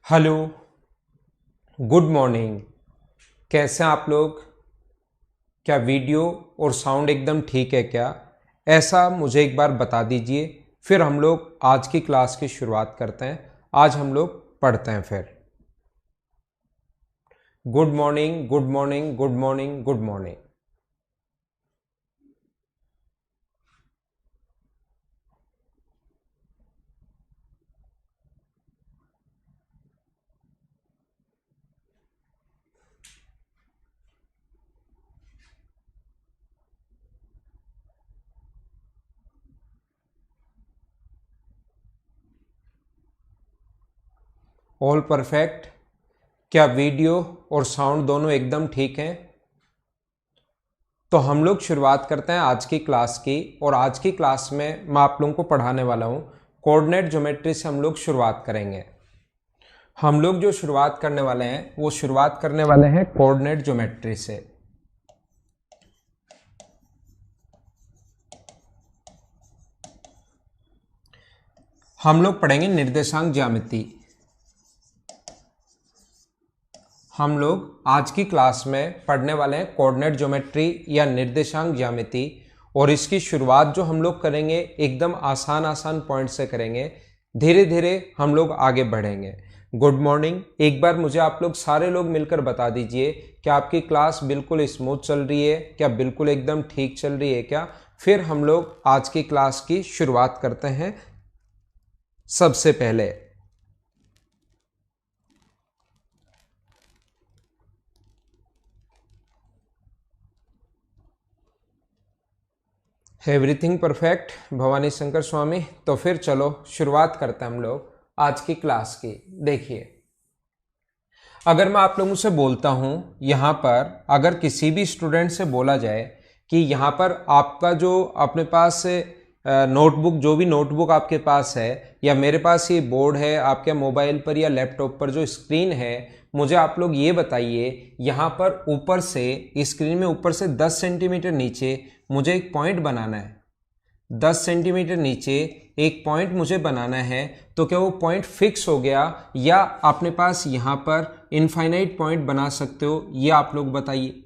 Hello, good morning. कैसे हैं आप लोग? क्या वीडियो और साउंड एकदम ठीक है क्या? ऐसा मुझे एक बार बता दीजिए, फिर हम लोग आज की क्लास की शुरुआत करते हैं। आज हम लोग पढ़ते हैं फिर। Good morning, good morning, good morning, good morning. All perfect. क्या वीडियो और साउंड दोनों एकदम ठीक हैं? तो हम लोग शुरुआत करते हैं आज की क्लास की। और आज की क्लास में मैं आप लोगों को पढ़ाने वाला हूं कोऑर्डिनेट ज्योमेट्री से हम लोग शुरुआत करेंगे। हम लोग जो शुरुआत करने वाले हैं वो शुरुआत करने वाले हैं कोऑर्डिनेट ज्योमेट्री से। हम लोग पढ़ेंगे निर्देशांक ज्यामिति। हम लोग आज की क्लास में पढ़ने वाले हैं कोऑर्डिनेट ज्योमेट्री या निर्देशांक ज्यामिति। और इसकी शुरुआत जो हम लोग करेंगे एकदम आसान आसान पॉइंट से करेंगे। धीरे धीरे हम लोग आगे बढ़ेंगे। Good morning. एक बार मुझे आप लोग सारे लोग मिलकर बता दीजिए कि आपकी क्लास बिल्कुल स्मूथ चल रही है क्या, बिल्कुल एकदम ठीक चल रही है क्या। फिर हम लोग आज की क्लास की शुरुआत करते हैं। सबसे पहले एवरीथिंग परफेक्ट भवानी शंकर स्वामी। तो फिर चलो शुरुआत करते हैं हम लोग आज की क्लास की। देखिए, अगर मैं आप लोगों से बोलता हूं यहां पर, अगर किसी भी स्टूडेंट से बोला जाए कि यहां पर आपका जो अपने पास नोटबुक, जो भी नोटबुक आपके पास है या मेरे पास ये बोर्ड है आपके मोबाइल पर या लैपटॉप पर जो स्क्रीन है, मुझे आप लोग ये बताइए यहाँ पर ऊपर से स्क्रीन में ऊपर से 10 सेंटीमीटर नीचे मुझे एक पॉइंट बनाना है। 10 सेंटीमीटर नीचे एक पॉइंट मुझे बनाना है। तो क्या वो पॉइंट फिक्स हो गया या अपने पास यहाँ पर इनफाइनाइट पॉइंट बना सकते हो? ये आप लोग बताइए।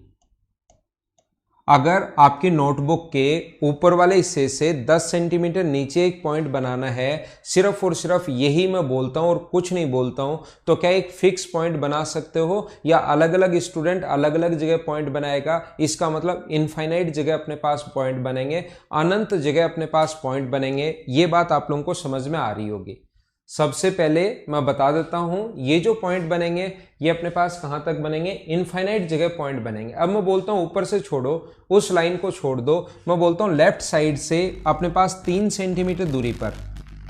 अगर आपकी नोटबुक के ऊपर वाले हिस्से से 10 सेंटीमीटर नीचे एक पॉइंट बनाना है, सिर्फ और सिर्फ यही मैं बोलता हूं और कुछ नहीं बोलता हूं, तो क्या एक फिक्स पॉइंट बना सकते हो या अलग अलग स्टूडेंट अलग अलग जगह पॉइंट बनाएगा? इसका मतलब इनफाइनाइट जगह अपने पास पॉइंट बनेंगे, अनंत जगह अपने पास पॉइंट बनेंगे। ये बात आप लोगों को समझ में आ रही होगी। सबसे पहले मैं बता देता हूं, ये जो पॉइंट बनेंगे ये अपने पास कहां तक बनेंगे? इनफाइनाइट जगह पॉइंट बनेंगे। अब मैं बोलता हूं ऊपर से छोड़ो, उस लाइन को छोड़ दो। मैं बोलता हूं लेफ्ट साइड से अपने पास 3 सेंटीमीटर दूरी पर,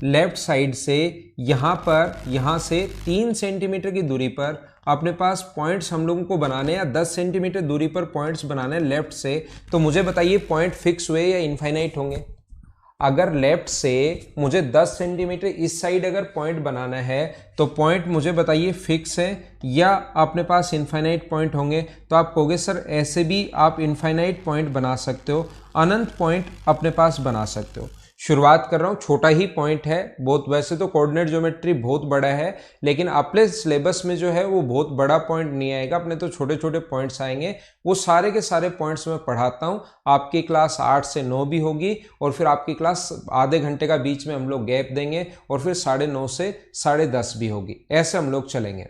लेफ्ट साइड से यहां पर, यहां से 3 सेंटीमीटर की दूरी पर अपने पास पॉइंट्स हम लोगों को बनाने हैं, या 10 सेंटीमीटर दूरी पर पॉइंट्स बनाने हैं लेफ्ट से। तो मुझे बताइए पॉइंट फिक्स हुए या इनफाइनाइट होंगे? अगर लेफ्ट से मुझे 10 सेंटीमीटर इस साइड अगर पॉइंट बनाना है तो पॉइंट मुझे बताइए फिक्स है या अपने पास इनफाइनाइट पॉइंट होंगे? तो आप कहोगे सर ऐसे भी आप इनफाइनाइट पॉइंट बना सकते हो, अनंत पॉइंट अपने पास बना सकते हो। शुरुआत कर रहा हूं, छोटा ही पॉइंट है बहुत। वैसे तो कोऑर्डिनेट ज्योमेट्री बहुत बड़ा है, लेकिन अपने सिलेबस में जो है वो बहुत बड़ा पॉइंट नहीं आएगा, अपने तो छोटे छोटे पॉइंट्स आएंगे। वो सारे के सारे पॉइंट्स मैं पढ़ाता हूं। आपकी क्लास 8 से 9 भी होगी और फिर आपकी क्लास आधे घंटे का बीच में हम लोग गैप देंगे और फिर 9:30 से 10:30 भी होगी। ऐसे हम लोग चलेंगे।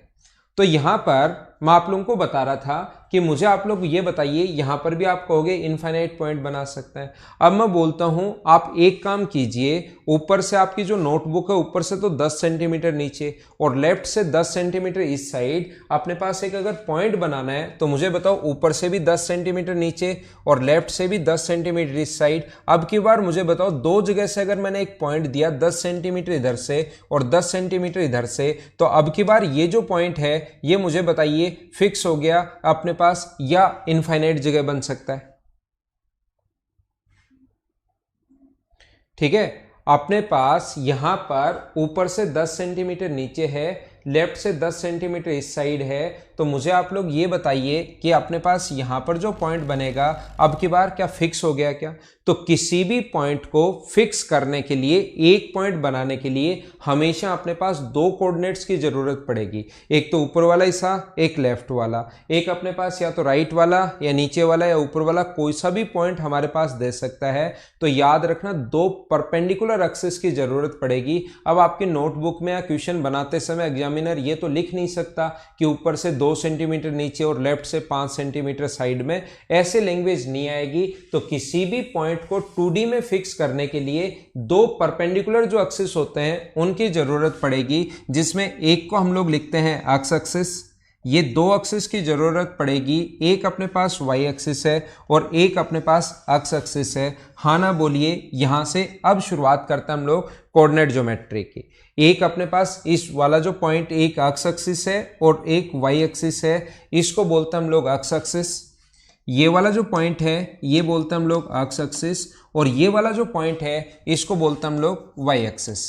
तो यहां पर मैं आप लोगों को बता रहा था कि मुझे आप लोग ये बताइए, यहां पर भी आप कहोगे इनफाइनाइट पॉइंट बना सकते हैं। अब मैं बोलता हूं आप एक काम कीजिए, ऊपर से आपकी जो नोटबुक है ऊपर से तो 10 सेंटीमीटर नीचे और लेफ्ट से 10 सेंटीमीटर इस साइड अपने पास एक अगर पॉइंट बनाना है तो मुझे बताओ ऊपर से भी 10 सेंटीमीटर नीचे और लेफ्ट से भी 10 सेंटीमीटर इस साइड। अब की बार मुझे बताओ दो जगह से अगर मैंने एक पॉइंट दिया 10 सेंटीमीटर इधर से और 10 सेंटीमीटर इधर से, तो अब की बार ये जो पॉइंट है ये मुझे बताइए फिक्स हो गया अपने पास या इनफाइनाइट जगह बन सकता है? ठीक है, अपने पास यहां पर ऊपर से 10 सेंटीमीटर नीचे है, लेफ्ट से 10 सेंटीमीटर इस साइड है, तो मुझे आप लोग ये बताइए कि अपने पास यहाँ पर जो पॉइंट बनेगा अब की बार क्या फिक्स हो गया क्या? तो किसी भी पॉइंट को फिक्स करने के लिए, एक पॉइंट बनाने के लिए हमेशा अपने पास दो कोऑर्डिनेट्स की जरूरत पड़ेगी, एक तो ऊपर वाला हिस्सा, एक लेफ्ट वाला। एक अपने पास या तो राइट वाला या नीचे वाला या ऊपर वाला कोई सा भी पॉइंट हमारे पास दे सकता है। तो याद रखना दो परपेंडिकुलर एक्सिस की जरूरत पड़ेगी। अब आपकी नोटबुक में या क्वेश्चन बनाते समय एग्जामिनर ये तो लिख नहीं सकता कि ऊपर से 2 सेंटीमीटर नीचे और लेफ्ट से 5 सेंटीमीटर साइड में, ऐसे लैंग्वेज नहीं आएगी। तो किसी भी पॉइंट को 2D में फिक्स करने के लिए दो परपेंडिकुलर जो एक्सिस होते हैं उनकी जरूरत पड़ेगी, जिसमें एक को हम लोग लिखते हैं एक्स एक्सिस। ये दो एक्सिस की जरूरत पड़ेगी, एक अपने पास वाई एक्सिस है और एक अपने पास एक्स एक्सिस है। हाँ ना बोलिए। यहां से अब शुरुआत करते हैं हम लोग कोऑर्डिनेट ज्योमेट्री की। एक अपने पास इस वाला जो पॉइंट, एक एक्स एक्सिस है और एक वाई एक्सिस है, इसको बोलते हैं हम लोग एक्स एक्सिस। ये वाला जो पॉइंट है ये बोलते हैं हम लोग एक्स एक्सिस, और ये वाला जो पॉइंट है इसको बोलते हैं हम लोग वाई एक्सिस।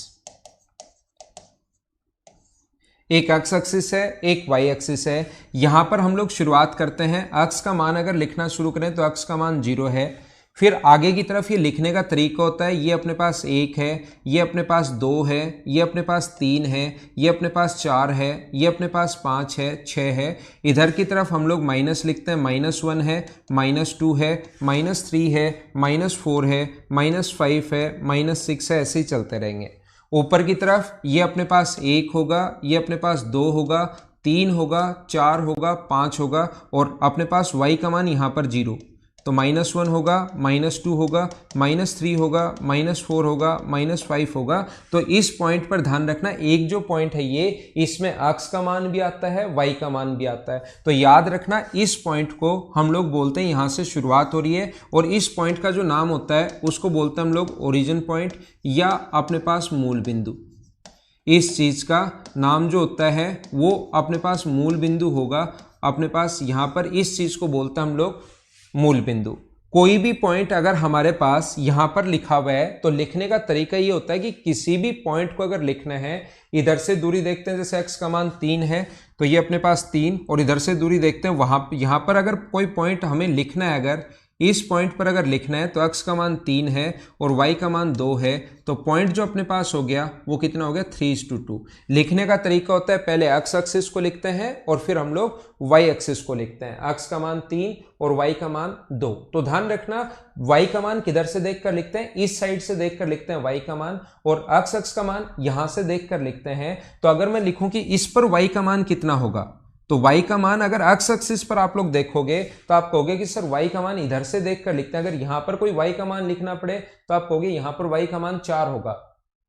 एक एक्स एक्सिस है, एक वाई एक्सिस है। यहां पर हम लोग शुरुआत करते हैं, एक्स का मान अगर लिखना शुरू करें तो एक्स का मान 0 है। फिर आगे की तरफ ये लिखने का तरीका होता है, ये अपने पास 1 है, ये अपने पास 2 है, ये अपने पास 3 है, ये अपने पास 4 है, ये अपने पास 5 है, 6 है। इधर की तरफ हम लोग माइनस लिखते हैं, -1 है, -2 है, -3 है, -4 है, -5 है, -6 है, ऐसे ही चलते रहेंगे। ऊपर की तरफ ये अपने पास 1 होगा, ये अपने पास 2 होगा, 3 होगा, 4 होगा, 5 होगा, और अपने पास y का मान यहाँ पर 0, तो -1 होगा, -2 होगा, -3 होगा, -4 होगा, -5 होगा। तो इस पॉइंट पर ध्यान रखना, एक जो पॉइंट है ये, इसमें x का मान भी आता है, y का मान भी आता है। तो याद रखना इस पॉइंट को हम लोग बोलते हैं, यहां से शुरुआत हो रही है और इस पॉइंट का जो नाम होता है उसको बोलते हैं हम लोग ओरिजिन पॉइंट या अपने पास मूल बिंदु। इस चीज का नाम जो होता है वो अपने पास मूल बिंदु होगा। अपने पास यहां पर इस चीज को बोलते हैं हम लोग मूल बिंदु। कोई भी पॉइंट अगर हमारे पास यहां पर लिखा हुआ है तो लिखने का तरीका ये होता है कि किसी भी पॉइंट को अगर लिखना है, इधर से दूरी देखते हैं, जैसे x का मान 3 है तो ये अपने पास 3, और इधर से दूरी देखते हैं वहां, यहां पर अगर कोई पॉइंट हमें लिखना है, अगर इस पॉइंट पर अगर लिखना है तो x का मान 3 है और y का मान 2 है, तो पॉइंट जो अपने पास हो गया वो कितना हो गया, 3:2। लिखने का तरीका होता है, पहले x एक्सिस को लिखते हैं और फिर हम लोग y एक्सिस को लिखते हैं। x का मान 3 और y का मान 2। तो ध्यान रखना y का मान किधर से देखकर लिखते हैं, इस साइड से देखकर लिखते हैं y का मान, और x का मान यहां से देखकर लिखते हैं। तो अगर मैं लिखूं कि इस पर y का मान कितना होगा, तो y का मान अगर x एक्सिस पर आप लोग देखोगे तो आप कहोगे कि सर y का मान इधर से देखकर लिखते हैं। अगर यहां पर कोई y का मान लिखना पड़े तो आप कहोगे यहां पर y का मान 4 होगा।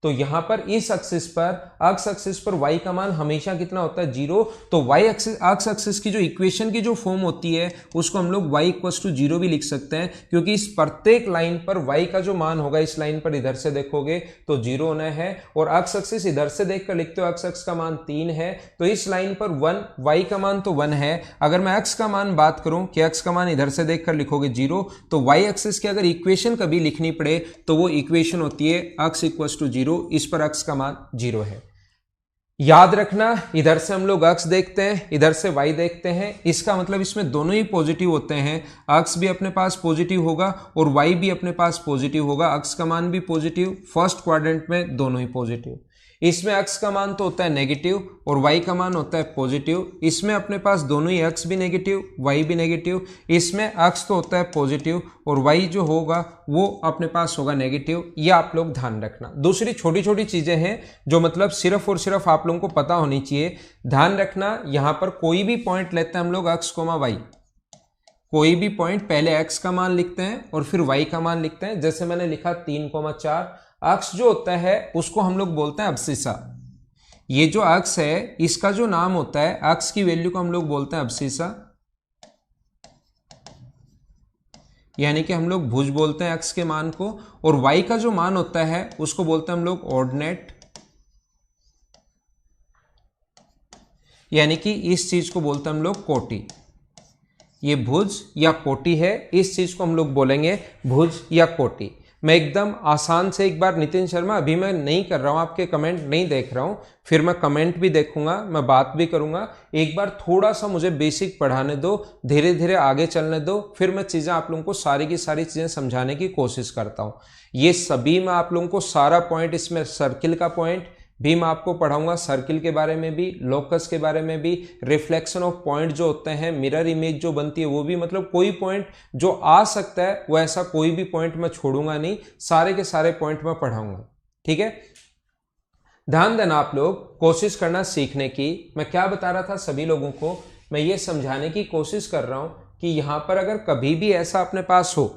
तो यहां पर इस एक्सिस पर, x एक्सिस पर y का मान हमेशा कितना होता है, 0। तो y एक्सिस, x एक्सिस की जो इक्वेशन की जो फॉर्म होती है उसको हम लोग y = 0 भी लिख सकते हैं, क्योंकि इस प्रत्येक लाइन पर y का जो मान होगा, इस लाइन पर इधर से देखोगे तो 0 होना है, और x एक्सिस इधर से देखकर लिखते हो, x का मान 3 है तो इस लाइन पर 1, y का मान तो 1 है। अगर मैं x का मान बात करूं कि x का मान इधर से देखकर लिखोगे 0, तो y एक्सिस की अगर इक्वेशन कभी लिखनी पड़े तो वो इक्वेशन होती है x = 0, इस पर x का मान 0 है। याद रखना इधर से हम लोग x देखते हैं, इधर से y देखते हैं, इसका मतलब इसमें दोनों ही पॉजिटिव होते हैं। x भी अपने पास पॉजिटिव होगा और y भी अपने पास पॉजिटिव होगा। x का मान भी पॉजिटिव, फर्स्ट क्वाड्रेंट में दोनों ही पॉजिटिव। इसमें x का मान तो होता है नेगेटिव और y का मान होता है पॉजिटिव। इसमें अपने पास दोनों ही x भी नेगेटिव, y भी नेगेटिव। इसमें x तो होता है पॉजिटिव और y जो होगा वो अपने पास होगा नेगेटिव। ये आप लोग ध्यान रखना। दूसरी छोटी छोटी चीजें हैं जो मतलब सिर्फ और सिर्फ आप लोगों को पता होनी चाहिए। ध्यान रखना, यहां पर कोई भी पॉइंट लेते हैं हम लोग x, y, कोई भी पॉइंट पहले x का मान लिखते हैं और फिर y का मान लिखते हैं। जैसे मैंने लिखा 3,4, अक्ष जो होता है उसको हम लोग बोलते हैं अब्सिसा। ये जो अक्ष है इसका जो नाम होता है, अक्ष की वैल्यू को हम लोग बोलते हैं अब्सिसा, यानी कि हम लोग भुज बोलते हैं अक्ष के मान को। और y का जो मान होता है उसको बोलते हैं हम लोग ऑर्डिनेट, यानी कि इस चीज को बोलते हैं हम लोग कोटि। ये भुज या कोटि है, इस चीज को हम लोग बोलेंगे भुज या कोटि। मैं एकदम आसान से एक बार नितिन शर्मा अभी मैं नहीं कर रहा हूं, आपके कमेंट नहीं देख रहा हूं, फिर मैं कमेंट भी देखूंगा, मैं बात भी करूंगा। एक बार थोड़ा सा मुझे बेसिक पढ़ाने दो, धीरे धीरे आगे चलने दो, फिर मैं चीजें आप लोगों को सारी की सारी चीजें समझाने की कोशिश करता हूं। ये सभी मैं आप लोगों को सारा पॉइंट, इसमें सर्किल का पॉइंट भी मैं आपको पढ़ाऊंगा, सर्किल के बारे में भी, लोकस के बारे में भी, रिफ्लेक्शन ऑफ पॉइंट जो होते हैं, मिरर इमेज जो बनती है वो भी, मतलब कोई पॉइंट जो आ सकता है वो ऐसा कोई भी पॉइंट मैं छोड़ूंगा नहीं, सारे के सारे पॉइंट मैं पढ़ाऊंगा। ठीक है, ध्यान देना आप लोग, कोशिश करना सीखने की। मैं क्या बता रहा था सभी लोगों को, मैं ये समझाने की कोशिश कर रहा हूं कि यहां पर अगर कभी भी ऐसा अपने पास हो,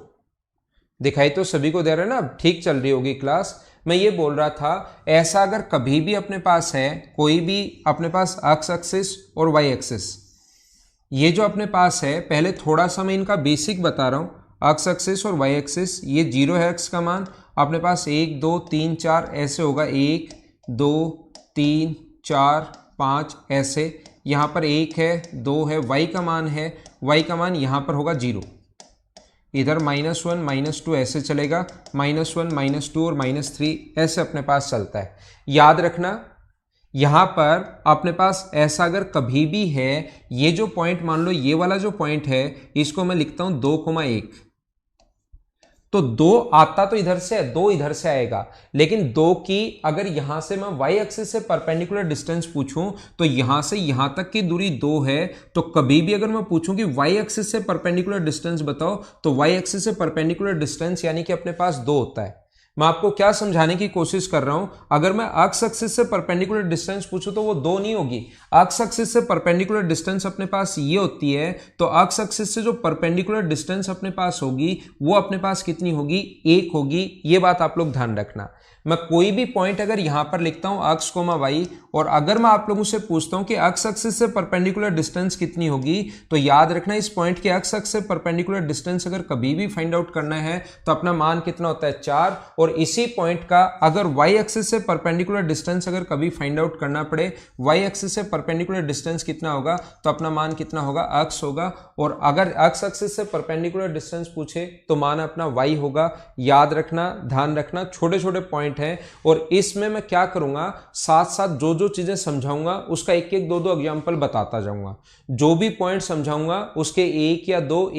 दिखाई तो सभी को दे रहा है ना, ठीक चल रही होगी क्लास। मैं ये बोल रहा था, ऐसा अगर कभी भी अपने पास है, कोई भी अपने पास एक्स एक्सिस और वाई एक्सिस, ये जो अपने पास है, पहले थोड़ा सा मैं इनका बेसिक बता रहा हूं। एक्स एक्सिस और वाई एक्सिस, ये 0 है एक्स का मान, अपने पास 1 2 3 4 ऐसे होगा, 1 2 3 4 5 ऐसे, यहां पर 1 है 2 है, वाई का मान है, वाई का मान यहां पर होगा 0, इधर -1 -2 ऐसे चलेगा, -1 -2 और -3 ऐसे अपने पास चलता है। याद रखना, यहां पर अपने पास ऐसा अगर कभी भी है, ये जो पॉइंट मान लो, ये वाला जो पॉइंट है, इसको मैं लिखता हूं 2,1, तो 2 आता तो इधर से, 2 इधर से आएगा, लेकिन 2 की अगर यहां से मैं y एक्सिस से परपेंडिकुलर डिस्टेंस पूछूं तो यहां से यहां तक की दूरी 2 है, तो कभी भी अगर मैं पूछूं कि y एक्सिस से परपेंडिकुलर डिस्टेंस बताओ, तो y एक्सिस से परपेंडिकुलर डिस्टेंस यानी कि अपने पास 2 होता है। मैं आपको क्या समझाने की कोशिश कर रहा हूं, अगर मैं एक्स एक्सिस से परपेंडिकुलर डिस्टेंस पूछूं तो वो 2 नहीं होगी। एक्स एक्सिस से परपेंडिकुलर डिस्टेंस अपने पास ये होती है, तो एक्स एक्सिस से जो परपेंडिकुलर डिस्टेंस अपने पास होगी वो अपने पास कितनी होगी, 1 होगी। ये बात आप लोग ध्यान रखना। मैं कोई भी पॉइंट अगर यहां पर लिखता हूं एक्स कोमा वाई, और अगर मैं आप लोगों से पूछता हूं कि एक्स एक्सिस से परपेंडिकुलर डिस्टेंस कितनी होगी, तो याद रखना इस पॉइंट के एक्स एक्सिस से परपेंडिकुलर डिस्टेंस अगर कभी भी फाइंड आउट करना है तो अपना मान कितना होता है, 4। और इसी पॉइंट का अगर वाई एक्सिस से परपेंडिकुलर डिस्टेंस अगर कभी फाइंड आउट करना पड़े, वाई एक्सिस से परपेंडिकुलर डिस्टेंस कितना होगा, तो अपना मान कितना होगा, एक्स होगा। और अगर एक्स एक्सिस से परपेंडिकुलर डिस्टेंस पूछे तो मान अपना वाई होगा। याद रखना, ध्यान रखना, छोटे छोटे पॉइंट हैं। और इसमें मैं क्या करूंगा, साथ साथ जो जो चीजें समझाऊंगा उसका एक एक दो दो एग्जांपल बताता जाऊंगा। जो भी पॉइंट समझाऊंगा उसके एक या दो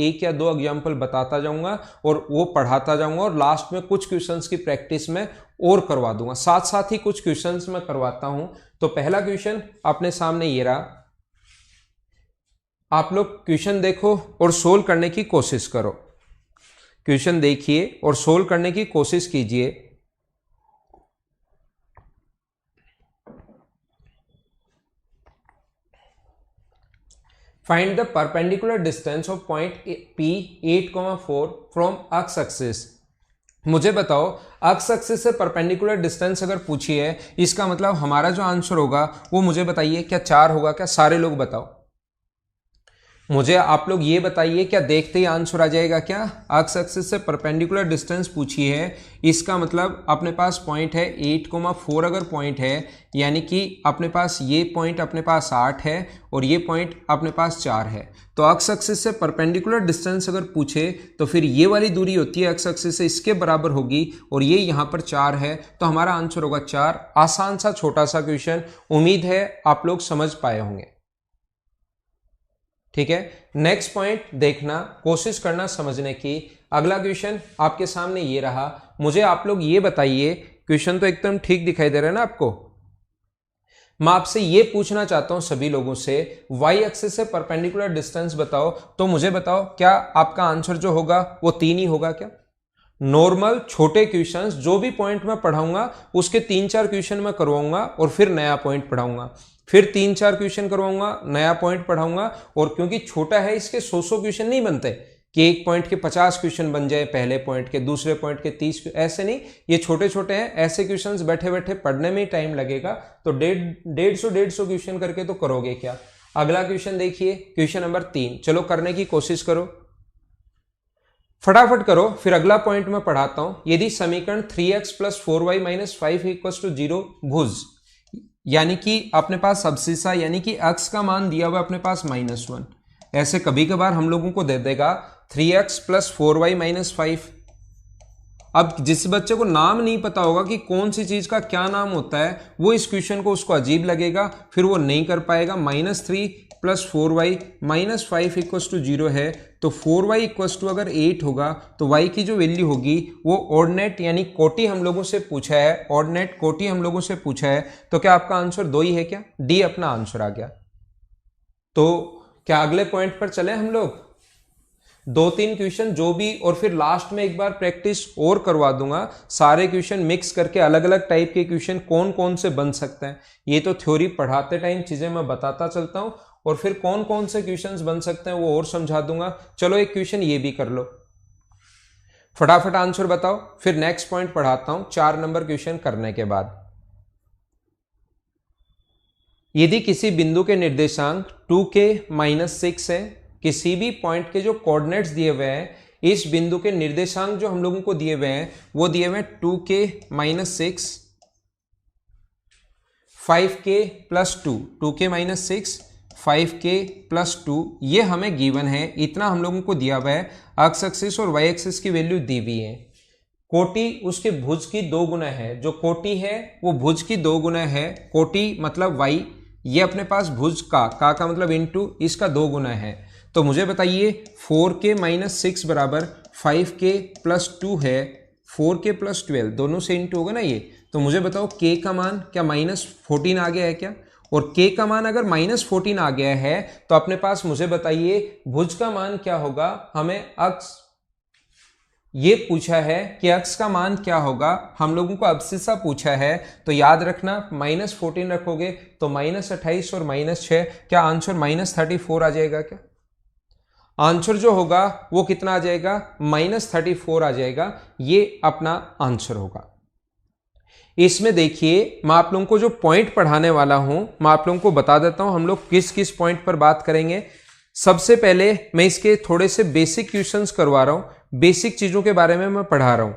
एग्जांपल बताता जाऊंगा और वो पढ़ाता जाऊंगा, और लास्ट में कुछ क्वेश्चंस की प्रैक्टिस में और करवा दूंगा। साथ साथ ही कुछ क्वेश्चंस मैं करवाता हूं। तो पहला क्वेश्चन अपने सामने ये रहा, आप लोग क्वेश्चन देखो और सोल्व करने की कोशिश करो। क्वेश्चन देखिए और सोल्व करने की कोशिश कीजिए। Find the perpendicular distance of point P 8,4 from x axis। मुझे बताओ, x एक्सिस से परपेंडिकुलर डिस्टेंस अगर पूछी है, इसका मतलब हमारा जो आंसर होगा वो मुझे बताइए, क्या 4 होगा? क्या सारे लोग बताओ मुझे, आप लोग ये बताइए, क्या देखते ही आंसर आ जाएगा क्या? एक्स एक्सिस से परपेंडिकुलर डिस्टेंस पूछी है, इसका मतलब अपने पास पॉइंट है 8,4 अगर पॉइंट है, यानी कि अपने पास ये पॉइंट अपने पास 8 है और ये पॉइंट अपने पास 4 है। तो एक्स एक्सिस से परपेंडिकुलर डिस्टेंस अगर पूछे तो फिर ये वाली दूरी होती है एक्स एक्सिस से, इसके बराबर होगी, और ये यहाँ पर 4 है, तो हमारा आंसर होगा 4। आसान सा छोटा सा क्वेश्चन, उम्मीद है आप लोग समझ पाए होंगे। ठीक है, नेक्स्ट पॉइंट देखना, कोशिश करना समझने की। अगला क्वेश्चन आपके सामने ये रहा, मुझे आप लोग ये बताइए, क्वेश्चन तो एकदम ठीक दिखाई दे रहा है ना आपको? मैं आपसे ये पूछना चाहता हूं सभी लोगों से, y एक्सिस से परपेंडिकुलर डिस्टेंस बताओ, तो मुझे बताओ क्या आपका आंसर जो होगा वो 3 ही होगा क्या? नॉर्मल छोटे क्वेश्चंस जो भी पॉइंट मैं पढ़ाऊंगा उसके 3-4 क्वेश्चन मैं करवाऊंगा और फिर नया पॉइंट पढ़ाऊंगा, फिर 3-4 क्वेश्चन करवाऊंगा, नया पॉइंट पढ़ाऊंगा। और क्योंकि छोटा है इसके 100 क्वेश्चन नहीं बनते कि एक पॉइंट के 50 क्वेश्चन बन जाए, पहले पॉइंट के, दूसरे पॉइंट के 30, ऐसे नहीं, ये छोटे छोटे हैं। ऐसे क्वेश्चंस बैठे बैठे पढ़ने में ही टाइम लगेगा, तो 150 क्वेश्चन करके तो करोगे क्या। अगला क्वेश्चन देखिए, क्वेश्चन नंबर 3, चलो करने की कोशिश करो, फटाफट करो, फिर अगला पॉइंट मैं पढ़ाता हूं। यदि समीकरण 3x + 4y - 5 = 0 भुज, यानी कि अपने पास अब्सिसा, यानी कि x का मान दिया हुआ अपने पास -1, ऐसे कभी कभार हम लोगों को दे देगा 3x + 4y - 5, अब जिस बच्चे को नाम नहीं पता होगा कि कौन सी चीज का क्या नाम होता है, वो इस क्वेश्चन को उसको अजीब लगेगा, फिर वो नहीं कर पाएगा। -3 + 4y -5 = 0 है, तो 4y = अगर 8 होगा तो y की जो वैल्यू होगी वो ऑर्डिनेट यानी कोटि हम लोगों से पूछा है, ऑर्डिनेट कोटि हम लोगों से पूछा है, तो क्या आपका आंसर 2 ही है क्या? डी अपना आंसर आ गया। तो क्या अगले पॉइंट पर चले हम लोग? 2-3 क्वेश्चन जो भी, और फिर लास्ट में एक बार प्रैक्टिस और करवा दूंगा, सारे क्वेश्चन मिक्स करके अलग अलग टाइप के क्वेश्चन कौन कौन से बन सकते हैं। ये तो थ्योरी पढ़ाते टाइम चीजें मैं बताता चलता हूं, और फिर कौन कौन से क्वेश्चंस बन सकते हैं वो और समझा दूंगा। चलो एक क्वेश्चन ये भी कर लो, फटाफट आंसर बताओ, फिर नेक्स्ट पॉइंट पढ़ाता हूं 4 नंबर क्वेश्चन करने के बाद। यदि किसी बिंदु के निर्देशांक 2k - 6 है, किसी भी पॉइंट के जो कोऑर्डिनेट्स दिए हुए हैं, इस बिंदु के निर्देशांक जो हम लोगों को दिए हुए हैं वो दिए हुए हैं 2k - 6, 5k + 2, 2k - 6, 5k + 2, ये हमें गिवन है, इतना हम लोगों को दिया हुआ है। एक्स एक्सिस और वाई एक्सिस की वैल्यू दी हुई है। कोटि उसके भुज की 2 गुना है, जो कोटि है वो भुज की 2 गुना है। कोटि मतलब y, ये अपने पास भुज का मतलब इनटू इसका 2 गुना है। तो मुझे बताइए 4k - 6 बराबर 5k + 2 है, 4k + 12 दोनों से इंटू होगा ना ये। तो मुझे बताओ k का मान क्या -14 आ गया है क्या? और k का मान अगर -14 आ गया है तो अपने पास मुझे बताइए भुज का मान क्या होगा। हमें अक्स ये पूछा है कि अक्स का मान क्या होगा, हम लोगों को अब्सिसा पूछा है, तो याद रखना -14 रखोगे तो -28 और -6, क्या आंसर -34 आ जाएगा क्या? आंसर जो होगा वो कितना आ जाएगा? -34 आ जाएगा। ये अपना आंसर होगा। इसमें देखिए मैं आप लोगों को जो पॉइंट पढ़ाने वाला हूं, मैं आप लोगों को बता देता हूं हम लोग किस किस पॉइंट पर बात करेंगे। सबसे पहले मैं इसके थोड़े से बेसिक क्वेश्चंस करवा रहा हूं, बेसिक चीजों के बारे में मैं पढ़ा रहा हूं।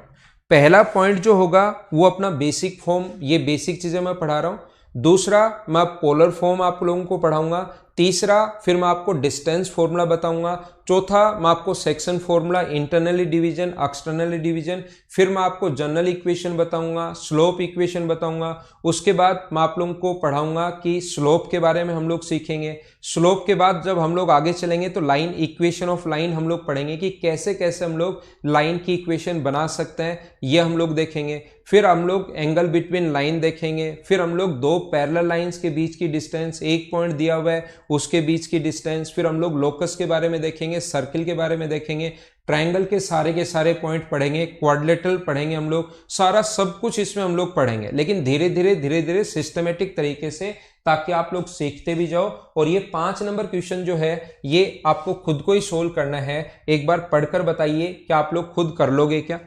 पहला पॉइंट जो होगा वो अपना बेसिक फॉर्म, ये बेसिक चीजें मैं पढ़ा रहा हूं। दूसरा मैं पोलर फॉर्म आप लोगों को पढ़ाऊंगा। तीसरा फिर मैं आपको डिस्टेंस फॉर्मूला बताऊंगा। चौथा मैं आपको section formula, internally division, externally division. फिर मैं आपको जनरल इक्वेशन बताऊंगा, स्लोप इक्वेशन बताऊंगा। उसके बाद मैं आप लोगों को पढ़ाऊंगा कि स्लोप के बारे में हम लोग सीखेंगे। स्लोप के बाद जब हम लोग आगे चलेंगे तो लाइन, इक्वेशन ऑफ लाइन हम लोग पढ़ेंगे कि कैसे कैसे हम लोग लाइन की इक्वेशन बना सकते हैं, ये हम लोग देखेंगे। फिर हम लोग एंगल बिटवीन लाइन देखेंगे। फिर हम लोग 2 पैरेलल लाइंस के बीच की डिस्टेंस, एक पॉइंट दिया हुआ है उसके बीच की डिस्टेंस। फिर हम लोग लोकस के बारे में देखेंगे, सर्किल के बारे में देखेंगे, ट्रायंगल के सारे पॉइंट पढ़ेंगे, क्वाड्रिलेटरल पढ़ेंगे हम लोग, सारा सब कुछ इसमें हम लोग पढ़ेंगे, लेकिन धीरे धीरे सिस्टमेटिक तरीके से, ताकि आप लोग सीखते भी जाओ। और ये 5 नंबर क्वेश्चन जो है ये आपको खुद को ही सोल्व करना है। एक बार पढ़कर बताइए कि आप लोग खुद कर लोगे क्या?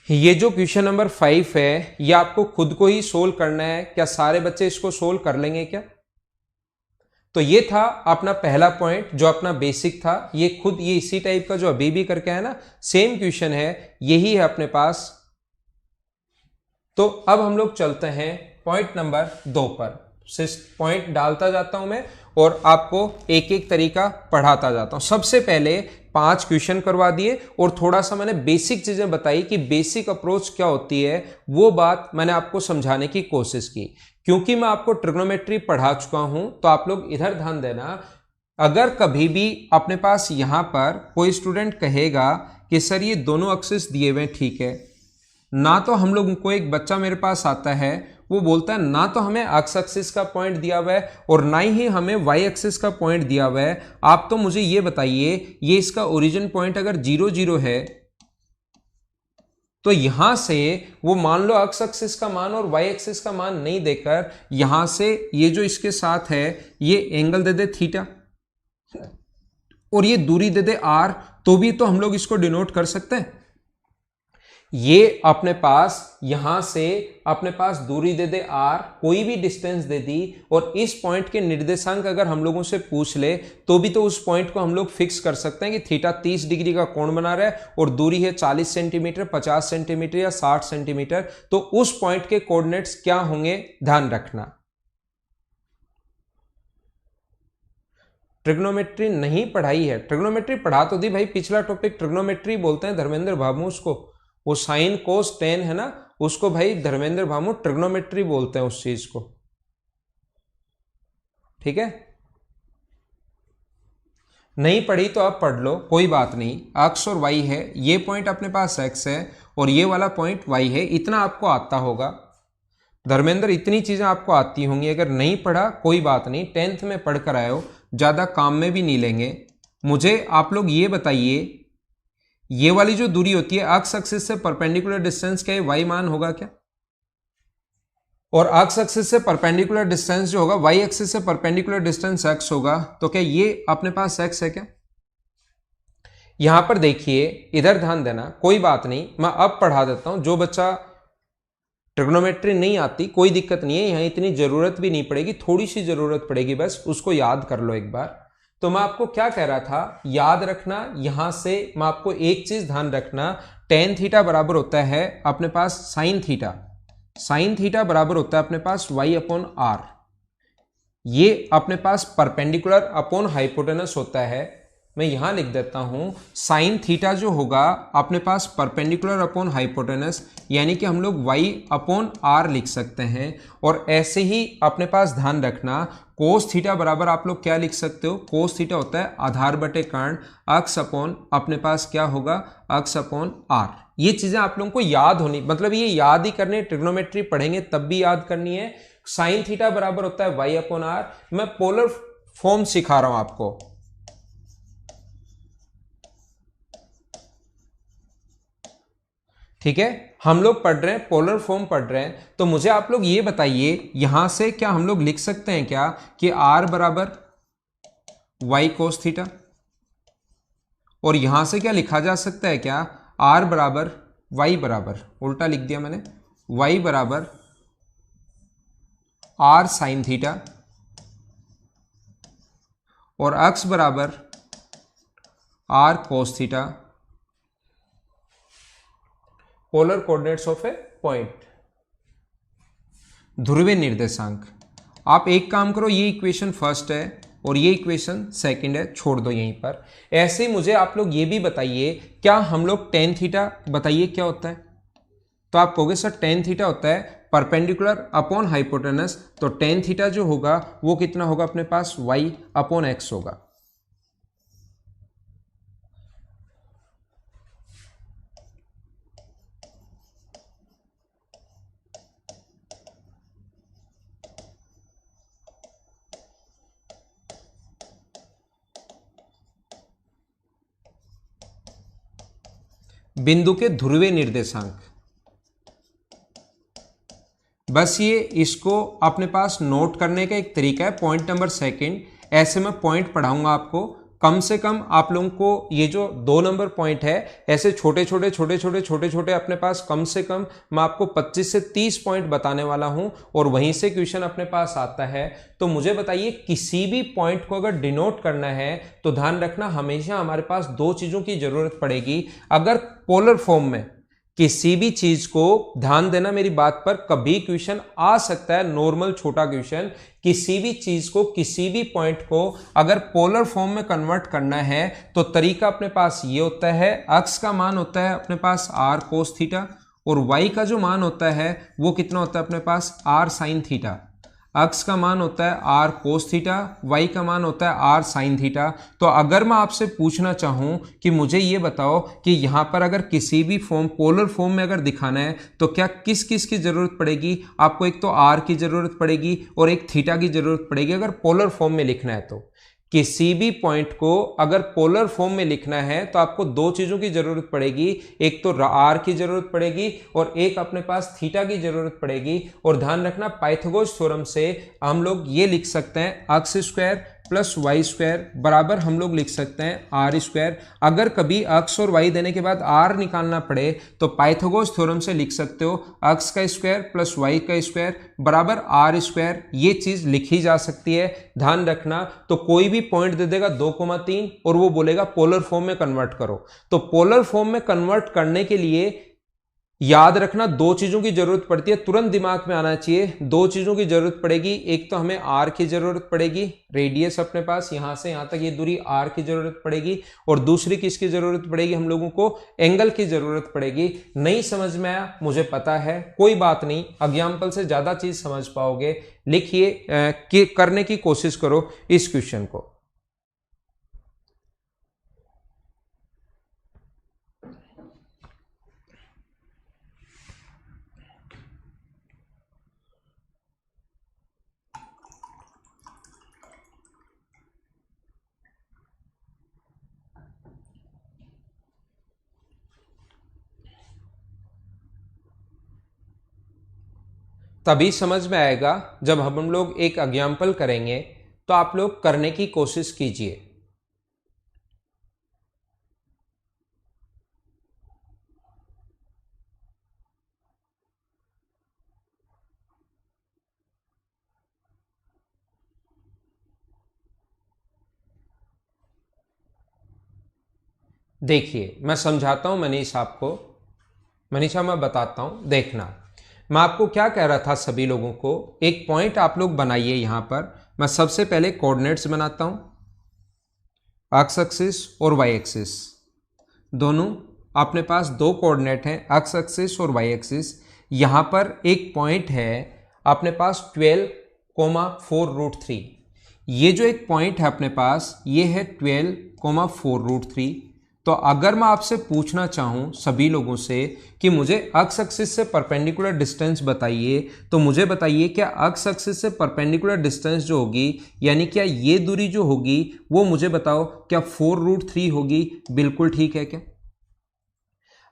ये जो क्वेश्चन नंबर 5 है ये आपको खुद को ही सोल्व करना है। क्या सारे बच्चे इसको सोल्व कर लेंगे क्या? तो ये था अपना पहला पॉइंट जो अपना बेसिक था। ये खुद ये इसी टाइप का जो अभी भी करके है ना, सेम क्वेश्चन है, यही है अपने पास। तो अब हम लोग चलते हैं पॉइंट नंबर 2 पर। पॉइंट डालता जाता हूं मैं और आपको एक एक तरीका पढ़ाता जाता हूं। सबसे पहले 5 क्वेश्चन करवा दिए और थोड़ा सा मैंने बेसिक चीजें बताई कि बेसिक अप्रोच क्या होती है, वो बात मैंने आपको समझाने की कोशिश की। क्योंकि मैं आपको ट्रिग्नोमेट्री पढ़ा चुका हूं तो आप लोग इधर ध्यान देना। अगर कभी भी अपने पास यहां पर कोई स्टूडेंट कहेगा कि सर ये दोनों एक्सिस दिए हुए, ठीक है ना, तो हम लोग को एक बच्चा मेरे पास आता है, वो बोलता है ना तो हमें एक्स एक्सिस का पॉइंट दिया हुआ है और ना ही हमें वाई एक्सिस का पॉइंट दिया हुआ है। आप तो मुझे ये बताइए, ये इसका ओरिजिन पॉइंट अगर 0 0 है तो यहां से वो मान लो एक्स एक्सिस का मान और वाई एक्सिस का मान नहीं देकर यहां से ये जो इसके साथ है ये एंगल दे दे थीटा और ये दूरी दे दे आर, तो भी तो हम लोग इसको डिनोट कर सकते हैं। ये अपने पास यहां से अपने पास दूरी दे दे आर, कोई भी डिस्टेंस दे दी, और इस पॉइंट के निर्देशांक अगर हम लोगों से पूछ ले तो भी तो उस पॉइंट को हम लोग फिक्स कर सकते हैं कि थीटा 30 डिग्री का कोण बना रहा है और दूरी है 40 सेंटीमीटर, 50 सेंटीमीटर या 60 सेंटीमीटर। तो उस पॉइंट के कोऑर्डिनेट्स क्या होंगे, ध्यान रखना। ट्रिग्नोमेट्री नहीं पढ़ाई है। ट्रिग्नोमेट्री पढ़ा तो दी भाई, पिछला टॉपिक ट्रिग्नोमेट्री बोलते हैं धर्मेंद्र भामू उसको, वो साइन कोस टेन है ना, उसको भाई धर्मेंद्र भामू ट्रिग्नोमेट्री बोलते हैं उस चीज को, ठीक है। नहीं पढ़ी तो आप पढ़ लो, कोई बात नहीं। एक्स और वाई है, ये पॉइंट अपने पास एक्स है और ये वाला पॉइंट वाई है, इतना आपको आता होगा धर्मेंद्र, इतनी चीजें आपको आती होंगी। अगर नहीं पढ़ा कोई बात नहीं, 10th में पढ़ कर आए हो, ज्यादा काम में भी नहीं लेंगे। मुझे आप लोग ये बताइए, ये वाली जो दूरी होती है एक्स एक्सिस से परपेंडिकुलर डिस्टेंस क्या है, वाई मान होगा क्या? और एक्स एक्सिस से परपेंडिकुलर डिस्टेंस जो होगा, वाई एक्सिस से परपेंडिकुलर डिस्टेंस एक्स होगा, तो क्या ये अपने पास एक्स है क्या? यहां पर देखिए, इधर ध्यान देना, कोई बात नहीं, मैं अब पढ़ा देता हूं। जो बच्चा ट्रिग्नोमेट्री नहीं आती कोई दिक्कत नहीं है, यहां इतनी जरूरत भी नहीं पड़ेगी, थोड़ी सी जरूरत पड़ेगी, बस उसको याद कर लो एक बार। तो मैं आपको क्या कह रहा था, याद रखना, यहां से मैं आपको एक चीज ध्यान रखना, टेन थीटा बराबर होता है अपने पास साइन थीटा, साइन थीटा बराबर होता है अपने पास वाई अपॉन आर, ये अपने पास परपेंडिकुलर अपॉन हाइपोटेनस होता है। मैं यहां लिख देता हूं, साइन थीटा जो होगा अपने पास परपेंडिकुलर अपॉन हाइपोटेनस, यानी कि हम लोग y अपॉन आर लिख सकते हैं। और ऐसे ही अपने पास ध्यान रखना, कोस थीटा बराबर आप लोग क्या लिख सकते हो, कोस थीटा होता है आधार बटे कर्ण, अक्स अपॉन अपने पास क्या होगा, अक्स अपॉन आर। ये चीजें आप लोगों को याद होनी, मतलब ये याद ही करने, ट्रिग्नोमेट्री पढ़ेंगे तब भी याद करनी है। साइन थीटा बराबर होता है y अपॉन आर। मैं पोलर फॉर्म सिखा रहा हूं आपको, ठीक है। हम लोग पढ़ रहे हैं, पोलर फॉर्म पढ़ रहे हैं, तो मुझे आप लोग ये बताइए, यहां से क्या हम लोग लिख सकते हैं क्या कि r बराबर y कोस थीटा, और यहां से क्या लिखा जा सकता है क्या, r बराबर y बराबर, उल्टा लिख दिया मैंने, y बराबर r साइन थीटा, और x बराबर r cos theta, polar coordinates of A point, ध्रुवीय निर्देशांक। आप एक काम करो, ये इक्वेशन फर्स्ट है और ये इक्वेशन सेकंड है, छोड़ दो यहीं पर। ऐसे ही मुझे आप लोग ये भी बताइए, क्या हम लोग टेन थीटा बताइए क्या होता है, तो आप कहोगे सर टेन थीटा होता है परपेंडिकुलर अपॉन हाइपोटेनस, तो टेन थीटा जो होगा वो कितना होगा अपने पास, y अपॉन एक्स होगा। बिंदु के ध्रुवीय निर्देशांक, बस ये इसको अपने पास नोट करने का एक तरीका है, पॉइंट नंबर सेकंड। ऐसे मैं पॉइंट पढ़ाऊंगा आपको, कम से कम आप लोगों को ये जो 2 नंबर पॉइंट है, ऐसे छोटे छोटे अपने पास कम से कम मैं आपको 25 से 30 पॉइंट बताने वाला हूं, और वहीं से क्वेश्चन अपने पास आता है। तो मुझे बताइए, किसी भी पॉइंट को अगर डिनोट करना है तो ध्यान रखना, हमेशा हमारे पास 2 चीजों की जरूरत पड़ेगी। अगर पोलर फॉर्म में किसी भी चीज को, ध्यान देना मेरी बात पर, कभी क्वेश्चन आ सकता है, नॉर्मल छोटा क्वेश्चन, किसी भी चीज को, किसी भी पॉइंट को अगर पोलर फॉर्म में कन्वर्ट करना है तो तरीका अपने पास ये होता है, x का मान होता है अपने पास r कोस थीटा, और y का जो मान होता है वो कितना होता है अपने पास r साइन थीटा। x का मान होता है r कोस थीटा, y का मान होता है r साइन थीटा। तो अगर मैं आपसे पूछना चाहूं कि मुझे ये बताओ कि यहां पर अगर किसी भी फॉर्म, पोलर फॉर्म में अगर दिखाना है तो क्या किस किस की जरूरत पड़ेगी आपको, एक तो r की जरूरत पड़ेगी और एक थीटा की जरूरत पड़ेगी, अगर पोलर फॉर्म में लिखना है तो। किसी भी पॉइंट को अगर पोलर फॉर्म में लिखना है तो आपको 2 चीजों की जरूरत पड़ेगी, एक तो r की जरूरत पड़ेगी और एक अपने पास थीटा की जरूरत पड़ेगी। और ध्यान रखना, पाइथागोरस थ्योरम से हम लोग ये लिख सकते हैं, x square plus y square बराबर हम लोग लिख सकते हैं आर स्क्वायर। अगर कभी एक्स और वाई देने के बाद आर निकालना पड़े तो पाइथागोरस थ्योरम से लिख सकते हो, एक्स का स्क्वायर प्लस वाई का स्क्वायर बराबर आर स्क्वायर। ये चीज लिखी जा सकती है, ध्यान रखना। तो कोई भी पॉइंट दे देगा 2,3 और वो बोलेगा पोलर फॉर्म में कन्वर्ट करो, तो पोलर फॉर्म में कन्वर्ट करने के लिए याद रखना दो चीजों की जरूरत पड़ती है, तुरंत दिमाग में आना चाहिए। दो चीजों की जरूरत पड़ेगी, एक तो हमें आर की जरूरत पड़ेगी, रेडियस अपने पास यहां से यहां तक ये दूरी आर की जरूरत पड़ेगी, और दूसरी किसकी जरूरत पड़ेगी, हम लोगों को एंगल की जरूरत पड़ेगी। नहीं समझ में आया मुझे पता है, कोई बात नहीं, एग्जाम्पल से ज्यादा चीज समझ पाओगे। लिखिए, करने की कोशिश करो इस क्वेश्चन को। तभी समझ में आएगा जब हम लोग एक एग्जाम्पल करेंगे, तो आप लोग करने की कोशिश कीजिए। देखिए मैं समझाता हूं मनीष आपको, मनीषा मैं बताता हूं, देखना। मैं आपको क्या कह रहा था, सभी लोगों को एक पॉइंट आप लोग बनाइए। यहां पर मैं सबसे पहले कोऑर्डिनेट्स बनाता हूं, एक्स एक्सिस और वाई एक्सिस, दोनों अपने पास दो कोऑर्डिनेट हैं, एक्स एक्सिस और वाई एक्सिस। यहां पर एक पॉइंट है अपने पास 12,4√3। ये जो एक पॉइंट है अपने पास, ये है 12,4√3। तो अगर मैं आपसे पूछना चाहूं सभी लोगों से कि मुझे एक्स एक्सिस से परपेंडिकुलर डिस्टेंस बताइए, तो मुझे बताइए क्या एक्स एक्सिस से परपेंडिकुलर डिस्टेंस जो होगी, यानी क्या ये दूरी जो होगी वो मुझे बताओ क्या 4√3 होगी? बिल्कुल ठीक है क्या?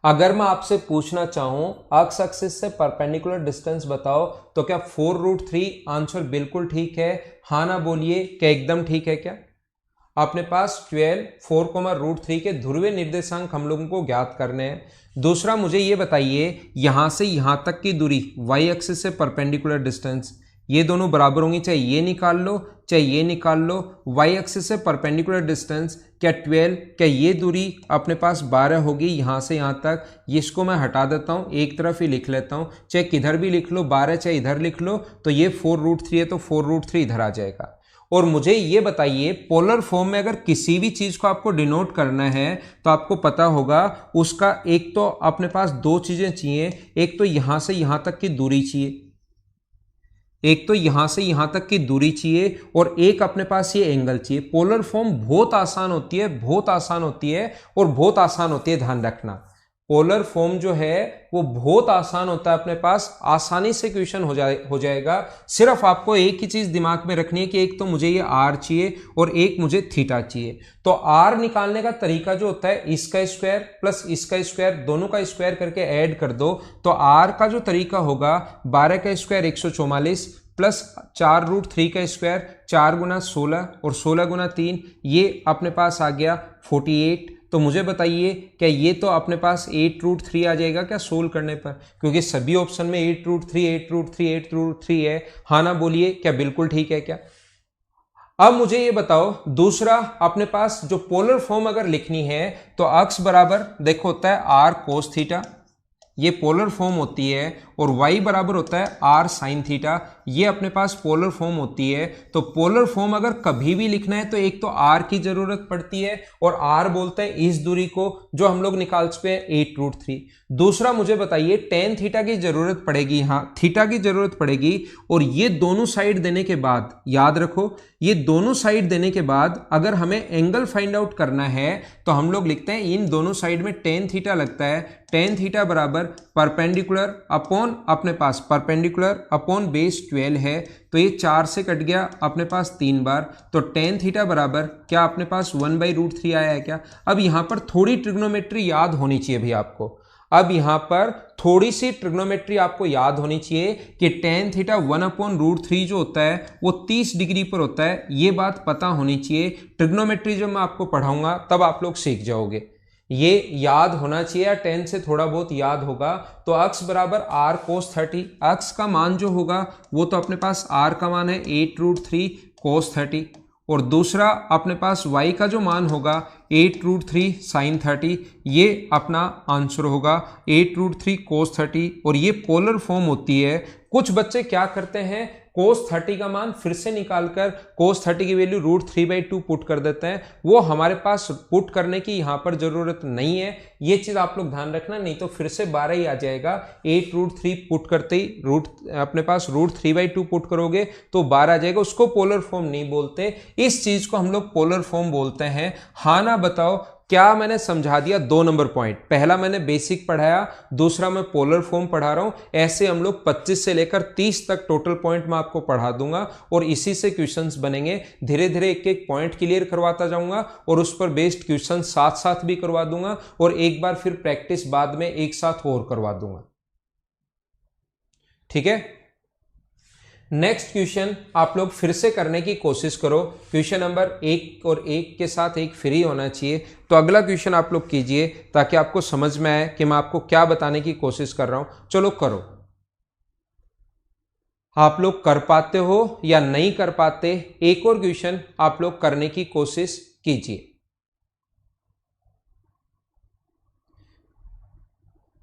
अगर मैं आपसे पूछना चाहूं एक्स एक्सिस से परपेंडिकुलर डिस्टेंस बताओ, तो क्या 4√3 आंसर बिल्कुल ठीक है? हाँ ना बोलिए, क्या एकदम ठीक है क्या? अपने पास 12 4,√3 के ध्रुवीय निर्देशांक हम लोगों को ज्ञात करने हैं। दूसरा मुझे ये बताइए, यहां से यहां तक की दूरी वाई एक्सिस से परपेंडिकुलर डिस्टेंस, ये दोनों बराबर होंगी, चाहे ये निकाल लो चाहे ये निकाल लो। वाई एक्सिस से परपेंडिकुलर डिस्टेंस क्या 12, क्या ये दूरी अपने पास 12 होगी यहां से यहां तक? इसको मैं हटा देता हूं, एक तरफ ही लिख लेता हूं, चाहे किधर भी लिख लो 12, चाहे इधर लिख लो, तो ये 4√3 है, तो 4√3 इधर आ जाएगा। और मुझे ये बताइए, पोलर फॉर्म में अगर किसी भी चीज को आपको डिनोट करना है तो आपको पता होगा उसका एक तो अपने पास दो चीजें चाहिए, एक तो यहां से यहां तक की दूरी चाहिए, एक तो यहां से यहां तक की दूरी चाहिए, और एक अपने पास ये एंगल चाहिए। पोलर फॉर्म बहुत आसान होती है, बहुत आसान होती है, और बहुत आसान होती है, ध्यान रखना। पोलर फॉर्म जो है वो बहुत आसान होता है, अपने पास आसानी से क्वेश्चन हो जाएगा। सिर्फ आपको एक ही चीज दिमाग में रखनी है कि एक तो मुझे ये आर चाहिए और एक मुझे थीटा चाहिए। तो आर निकालने का तरीका जो होता है, इसका स्क्वायर प्लस इसका स्क्वायर, दोनों का स्क्वायर करके ऐड कर दो। तो आर का जो तरीका होगा, 12 का स्क्वायर 144 प्लस 4√3 का स्क्वायर, 4 गुना 16 और 16 गुना 3, ये अपने पास आ गया 48। तो मुझे बताइए क्या ये तो अपने पास 8√3 आ जाएगा क्या सोल्व करने पर? क्योंकि सभी ऑप्शन में 8√3 8√3 8√3 है। हाँ ना बोलिए, क्या बिल्कुल ठीक है क्या? अब मुझे ये बताओ, दूसरा अपने पास जो पोलर फॉर्म अगर लिखनी है, तो अक्स बराबर देखो होता है आर कोस थीटा, ये पोलर फॉर्म होती है, और y बराबर होता है r साइन थीटा, ये अपने पास पोलर फॉर्म होती है। तो पोलर फॉर्म अगर कभी भी लिखना है तो एक तो r की जरूरत पड़ती है, और r बोलते हैं इस दूरी को जो हम लोग निकाल चुके हैं 8√3। दूसरा मुझे बताइए, टेन थीटा की जरूरत पड़ेगी, यहाँ थीटा की जरूरत पड़ेगी, और ये दोनों साइड देने के बाद, याद रखो ये दोनों साइड देने के बाद अगर हमें एंगल फाइंड आउट करना है तो हम लोग लिखते हैं इन दोनों साइड में टेन थीटा लगता है। टेन थीटा बराबर परपेंडिकुलर अपॉन अपने पास परपेंडिकुलर अपॉन बेस 12 है, तो ये 4 से कट गया अपने पास 3 बार, तो टेन थीटा बराबर क्या अपने पास 1/√3 आया है क्या? अब यहां पर थोड़ी ट्रिग्नोमेट्री याद होनी चाहिए भी आपको, अब यहां पर थोड़ी सी ट्रिग्नोमेट्री आपको याद होनी चाहिए कि टेन थीटा 1/√3 जो होता है वो 30 डिग्री पर होता है, ये बात पता होनी चाहिए। ट्रिग्नोमेट्री जब मैं आपको पढ़ाऊंगा तब आप लोग सीख जाओगे, ये याद होना चाहिए, या 10 से थोड़ा बहुत याद होगा। तो अक्स बराबर r cos 30, अक्स का मान जो होगा वो तो अपने पास r का मान है 8√3 cos 30, और दूसरा अपने पास y का जो मान होगा 8√3 साइन 30, ये अपना आंसर होगा 8√3 कोस 30। और ये पोलर फॉर्म होती है। कुछ बच्चे क्या करते हैं, कोस 30 का मान फिर से निकालकर कोस 30 की वैल्यू √3/2 पुट कर देते हैं। वो हमारे पास पुट करने की यहां पर जरूरत नहीं है, ये चीज आप लोग ध्यान रखना, नहीं तो फिर से 12 ही आ जाएगा। 8√3 पुट करते ही अपने पास √3/2 पुट करोगे तो 12 आ जाएगा। उसको पोलर फॉर्म नहीं बोलते, इस चीज को हम लोग पोलर फॉर्म बोलते हैं। हाँ ना बताओ, क्या मैंने समझा दिया? 2 नंबर पॉइंट, पहला मैंने बेसिक पढ़ाया, दूसरा मैं पोलर फॉर्म पढ़ा रहा हूं। ऐसे हम लोग 25 से लेकर 30 तक टोटल पॉइंट मैं आपको पढ़ा दूंगा और इसी से क्वेश्चंस बनेंगे। धीरे धीरे एक एक पॉइंट क्लियर करवाता जाऊंगा और उस पर बेस्ड क्वेश्चन साथ साथ भी करवा दूंगा और एक बार फिर प्रैक्टिस बाद में एक साथ और करवा दूंगा। ठीक है, नेक्स्ट क्वेश्चन आप लोग फिर से करने की कोशिश करो। क्वेश्चन नंबर 1 और 1 के साथ एक फ्री होना चाहिए। तो अगला क्वेश्चन आप लोग कीजिए ताकि आपको समझ में आए कि मैं आपको क्या बताने की कोशिश कर रहा हूं। चलो करो, आप लोग कर पाते हो या नहीं कर पाते, एक और क्वेश्चन आप लोग करने की कोशिश कीजिए।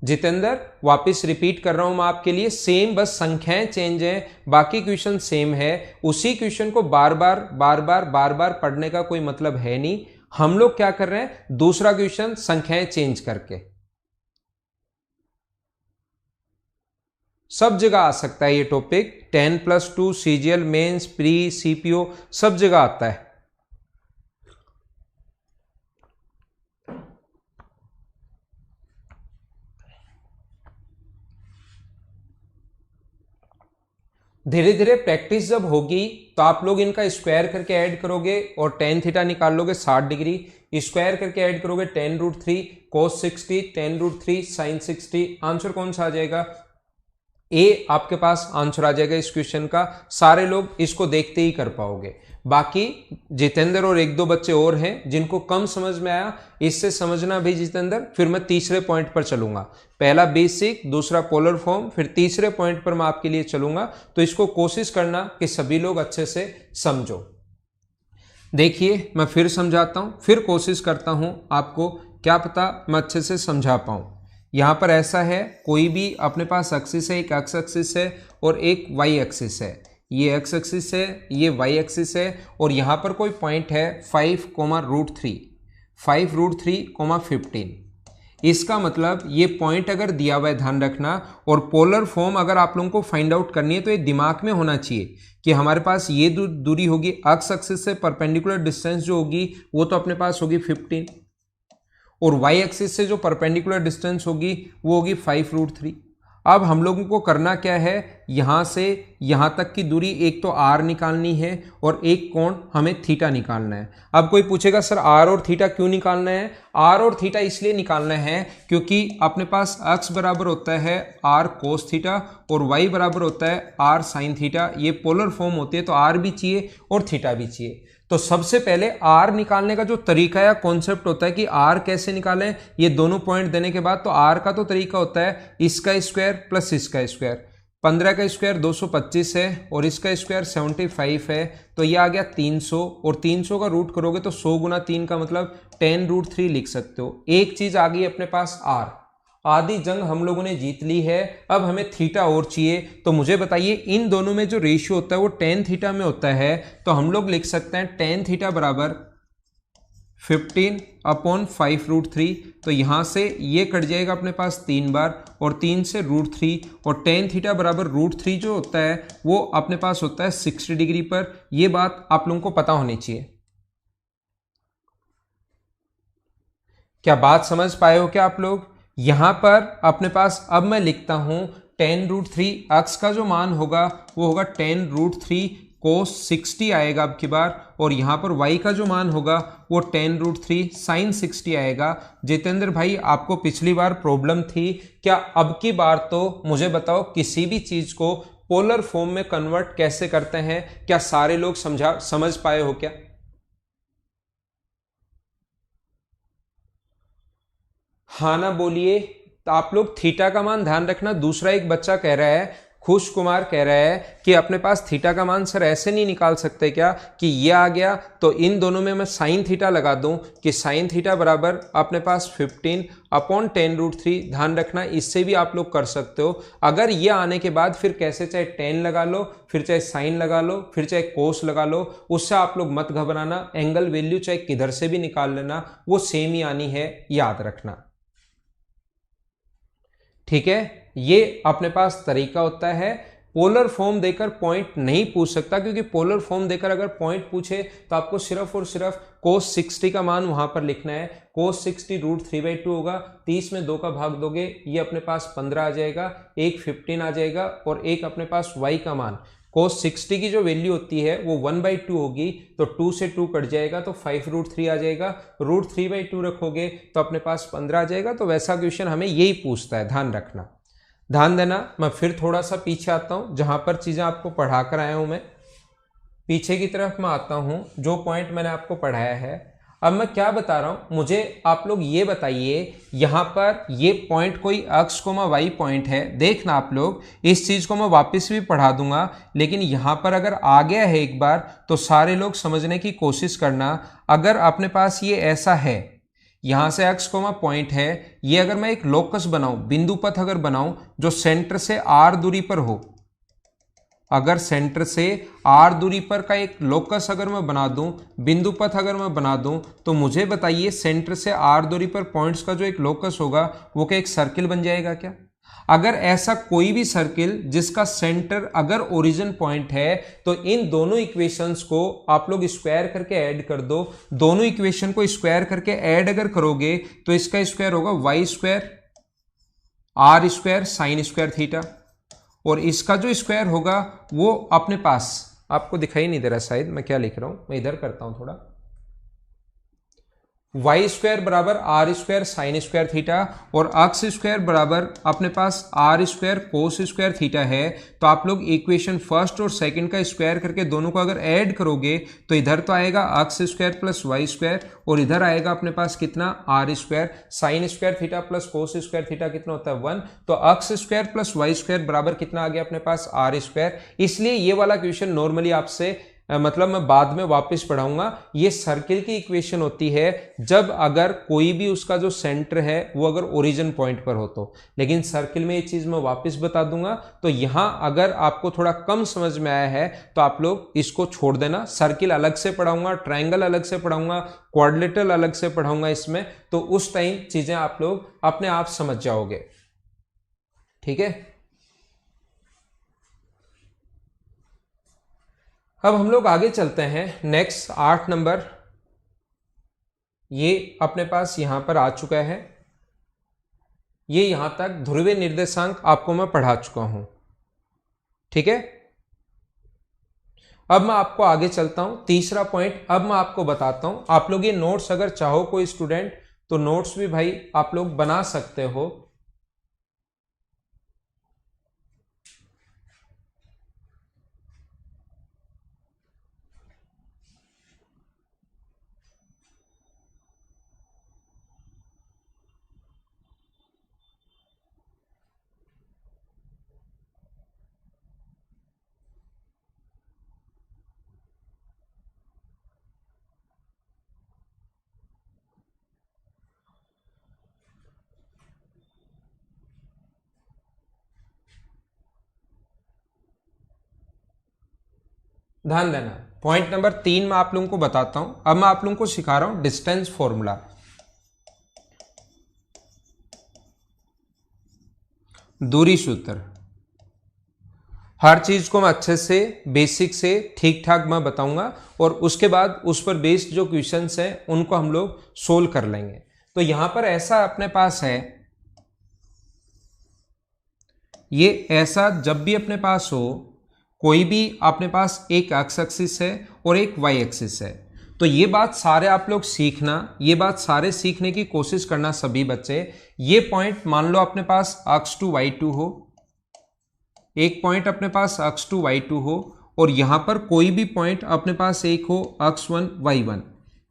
जितेंद्र, वापस रिपीट कर रहा हूं मैं आपके लिए, सेम बस संख्याएं चेंज हैं, बाकी क्वेश्चन सेम है। उसी क्वेश्चन को बार बार पढ़ने का कोई मतलब है नहीं। हम लोग क्या कर रहे हैं, दूसरा क्वेश्चन संख्याएं चेंज करके। सब जगह आ सकता है ये topic, 10+2 CGL, mains, pre, CPO, सब जगह आता है। धीरे धीरे प्रैक्टिस जब होगी तो आप लोग इनका स्क्वायर करके ऐड करोगे और tan थीटा निकाल लोगे 60 डिग्री, स्क्वायर करके ऐड करोगे tan√3 cos 60, tan√3 sin 60। Answer कौन सा आ जाएगा? ए आपके पास आंसर आ जाएगा इस क्वेश्चन का। सारे लोग इसको देखते ही कर पाओगे। बाकी जितेंद्र और एक दो बच्चे और हैं जिनको कम समझ में आया, इससे समझना भी जितेंद्र। फिर मैं तीसरे पॉइंट पर चलूंगा, पहला बेसिक, दूसरा पोलर फॉर्म, फिर तीसरे पॉइंट पर मैं आपके लिए चलूंगा। तो इसको कोशिश करना कि सभी लोग अच्छे से समझो। देखिए मैं फिर समझाता हूं, फिर कोशिश करता हूं, आपको क्या पता मैं अच्छे से समझा पाऊं। यहां पर ऐसा है, कोई भी अपने पास एक्सिस है, एक एक्स एक्सिस है और एक वाई एक्सिस है। ये एक्स एक्सिस है, ये वाई एक्सिस है और यहां पर कोई पॉइंट है 5,√3, 5√3,15। इसका मतलब ये पॉइंट अगर दिया हुआ है, ध्यान रखना। और पोलर फॉर्म अगर आप लोगों को फाइंड आउट करनी है तो ये दिमाग में होना चाहिए कि हमारे पास ये दूरी होगी एक्स एक्सिस से परपेंडिकुलर डिस्टेंस जो होगी वो तो अपने पास होगी 15 और वाई एक्सिस से जो परपेंडिकुलर डिस्टेंस होगी वो होगी 5√3। अब हम लोगों को करना क्या है, यहां से यहां तक की दूरी एक तो आर निकालनी है और एक कोण हमें थीटा निकालना है। अब कोई पूछेगा सर आर और थीटा क्यों निकालना है? आर और थीटा इसलिए निकालना है क्योंकि अपने पास एक्स बराबर होता है आर कोस थीटा और वाई बराबर होता है आर साइन थीटा। ये पोलर फॉर्म होती है तो आर भी चाहिए और थीटा भी चाहिए। तो सबसे पहले आर निकालने का जो तरीका या कॉन्सेप्ट होता है कि आर कैसे निकालें, ये दोनों पॉइंट देने के बाद तो आर का तो तरीका होता है इसका स्क्वायर प्लस इसका स्क्वायर। 15 का स्क्वायर 225 है और इसका स्क्वायर 75 है, तो ये आ गया 300 और 300 का रूट करोगे तो 100 गुना 3 का मतलब 10√3 लिख सकते हो। एक चीज आ गई अपने पास आर, आधी जंग हम लोगों ने जीत ली है। अब हमें थीटा और चाहिए, तो मुझे बताइए इन दोनों में जो रेशियो होता है वो tan थीटा में होता है। तो हम लोग लिख सकते हैं tan थीटा बराबर 15/5√3। तो यहां से ये कट जाएगा अपने पास 3 बार और 3 से √3 और tan थीटा बराबर √3 जो होता है वो अपने पास होता है 60 डिग्री पर। यह बात आप लोगों को पता होनी चाहिए। क्या बात समझ पाए हो क्या आप लोग? यहां पर अपने पास अब मैं लिखता हूं tan√3, एक्स का जो मान होगा वो होगा tan√3 cos 60 आएगा अब की बार, और यहां पर y का जो मान होगा वो tan√3 sin 60 आएगा। जितेंद्र भाई आपको पिछली बार प्रॉब्लम थी क्या? अब की बार तो मुझे बताओ किसी भी चीज को पोलर फॉर्म में कन्वर्ट कैसे करते हैं, क्या सारे लोग समझ पाए हो क्या? हाँ ना बोलिए। तो आप लोग थीटा का मान ध्यान रखना। दूसरा एक बच्चा कह रहा है खुश कुमार कह रहा है कि अपने पास थीटा का मान सर ऐसे नहीं निकाल सकते क्या कि ये आ गया तो इन दोनों में मैं साइन थीटा लगा दूं कि साइन थीटा बराबर अपने पास 15/10√3। ध्यान रखना इससे भी आप लोग कर सकते हो। अगर ये आने के बाद फिर कैसे चाहे टेन लगा लो, फिर चाहे साइन लगा लो, फिर चाहे कोस लगा लो, उससे आप लोग मत घबराना। एंगल वैल्यू चाहे किधर से भी निकाल लेना, वो सेम ही आनी है, याद रखना। ठीक है, ये अपने पास तरीका होता है। पोलर फॉर्म देकर पॉइंट नहीं पूछ सकता, क्योंकि पोलर फॉर्म देकर अगर पॉइंट पूछे तो आपको सिर्फ और सिर्फ cos 60 का मान वहां पर लिखना है। cos 60 √3/2 होगा, 30 में 2 का भाग दोगे ये अपने पास 15 आ जाएगा, एक 15 आ जाएगा और एक अपने पास y का मान cos 60 की जो वैल्यू होती है वो 1/2 होगी, तो 2 से 2 कट जाएगा तो 5√3 आ जाएगा। √3/2 रखोगे तो अपने पास 15 आ जाएगा। तो वैसा क्वेश्चन हमें यही पूछता है, ध्यान रखना। ध्यान देना, मैं फिर थोड़ा सा पीछे आता हूं, जहां पर चीजें आपको पढ़ा कर आया हूं। मैं पीछे की तरफ मैं आता हूं, जो पॉइंट मैंने आपको पढ़ाया है। अब मैं क्या बता रहा हूं, मुझे आप लोग ये बताइए, यहां पर ये पॉइंट कोई x, y पॉइंट है। देखना आप लोग, इस चीज को मैं वापस भी पढ़ा दूंगा, लेकिन यहां पर अगर आ गया है एक बार तो सारे लोग समझने की कोशिश करना। अगर अपने पास ये ऐसा है, यहां से x, पॉइंट है, ये अगर मैं एक लोकस बनाऊं, बिंदु पथ अगर बनाऊं जो सेंटर से r दूरी पर हो, अगर सेंटर से r दूरी पर का एक लोकस अगर मैं बना दूं, बिंदु पथ अगर मैं बना दूं, तो मुझे बताइए सेंटर से r दूरी पर पॉइंट्स का जो एक लोकस होगा वो क्या एक सर्किल बन जाएगा क्या? अगर ऐसा कोई भी सर्किल जिसका सेंटर अगर ओरिजिन पॉइंट है, तो इन दोनों इक्वेशंस को आप लोग स्क्वायर करके ऐड कर दो। दोनों इक्वेशन को स्क्वायर करके ऐड अगर करोगे तो इसका स्क्वायर होगा y square r square sine square theta, और इसका जो स्क्वायर होगा वो अपने पास, आपको दिखाई नहीं दे रहा शायद मैं क्या लिख रहा हूं, मैं इधर करता हूं थोड़ा, y स्क्वायर बराबर R square sine square theta, और x स्क्वायर बराबर अपने पास R square cos square theta है। तो आप लोग इक्वेशन फर्स्ट और सेकंड का स्क्वायर करके दोनों को अगर ऐड करोगे तो इधर तो आएगा x square plus y square, और इधर आएगा अपने पास कितना r square sine square theta plus cos square theta कितना होता है 1। तो x square plus y square बराबर कितना आ गया अपने पास आर स्क्वायर। इसलिए ये वाला क्वेश्चन नॉर्मली आपसे मतलब मैं बाद में वापस पढ़ाऊंगा, ये सर्किल की इक्वेशन होती है जब अगर कोई भी उसका जो सेंटर है वो अगर ओरिजिन पॉइंट पर हो तो। लेकिन सर्किल में ये चीज मैं वापस बता दूंगा। तो यहां अगर आपको थोड़ा कम समझ में आया है तो आप लोग इसको छोड़ देना। सर्किल अलग से पढ़ाऊंगा, ट्रायंगल अलग से पढ़ाऊंगा, क्वाड्रिलेटरल अलग से पढ़ाऊंगा इसमें, तो उस टाइम चीजें आप लोग अपने आप समझ जाओगे। ठीक है, अब हम लोग आगे चलते हैं। नेक्स्ट 8 नंबर, ये अपने पास यहां पर आ चुका है। ये यहां तक ध्रुवीय निर्देशांक आपको मैं पढ़ा चुका हूं। ठीक है, अब मैं आपको आगे चलता हूं। तीसरा पॉइंट अब मैं आपको बताता हूं। आप लोग ये नोट्स अगर चाहो कोई स्टूडेंट तो नोट्स भी भाई आप लोग बना सकते हो। ध्यान देना, पॉइंट नंबर 3 में आप लोगों को बताता हूं। अब मैं आप लोगों को सिखा रहा हूं डिस्टेंस फॉर्मूला, दूरी सूत्र। हर चीज को मैं अच्छे से बेसिक से ठीक ठाक मैं बताऊंगा, और उसके बाद उस पर बेस्ड जो क्वेश्चंस हैं उनको हम लोग सोल्व कर लेंगे। तो यहां पर ऐसा अपने पास है, ये ऐसा जब भी अपने पास हो, कोई भी अपने पास एक एक्स एक्सिस है और एक वाई एक्सिस है, तो ये बात सारे आप लोग सीखना, ये बात सारे सीखने की कोशिश करना सभी बच्चे। ये पॉइंट मान लो अपने पास x2 y2 हो, एक पॉइंट अपने पास x2 y2 हो, और यहां पर कोई भी पॉइंट अपने पास एक हो x1 y1।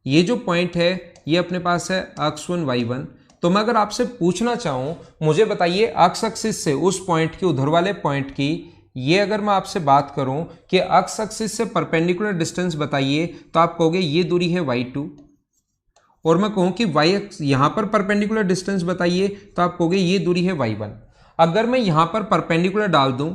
ये जो पॉइंट है ये अपने पास है x1 y1। तो मैं अगर आपसे पूछना चाहूं, मुझे बताइए x एक्सिस से उस पॉइंट की, उधर वाले पॉइंट की ये अगर मैं आपसे बात करूं कि एक्स एक्सिस से परपेंडिकुलर डिस्टेंस बताइए, तो आप कहोगे ये दूरी है y2, और मैं कहूं कि y यहां पर परपेंडिकुलर डिस्टेंस बताइए, तो आप कहोगे ये दूरी है y1। अगर मैं यहां पर परपेंडिकुलर डाल दूं,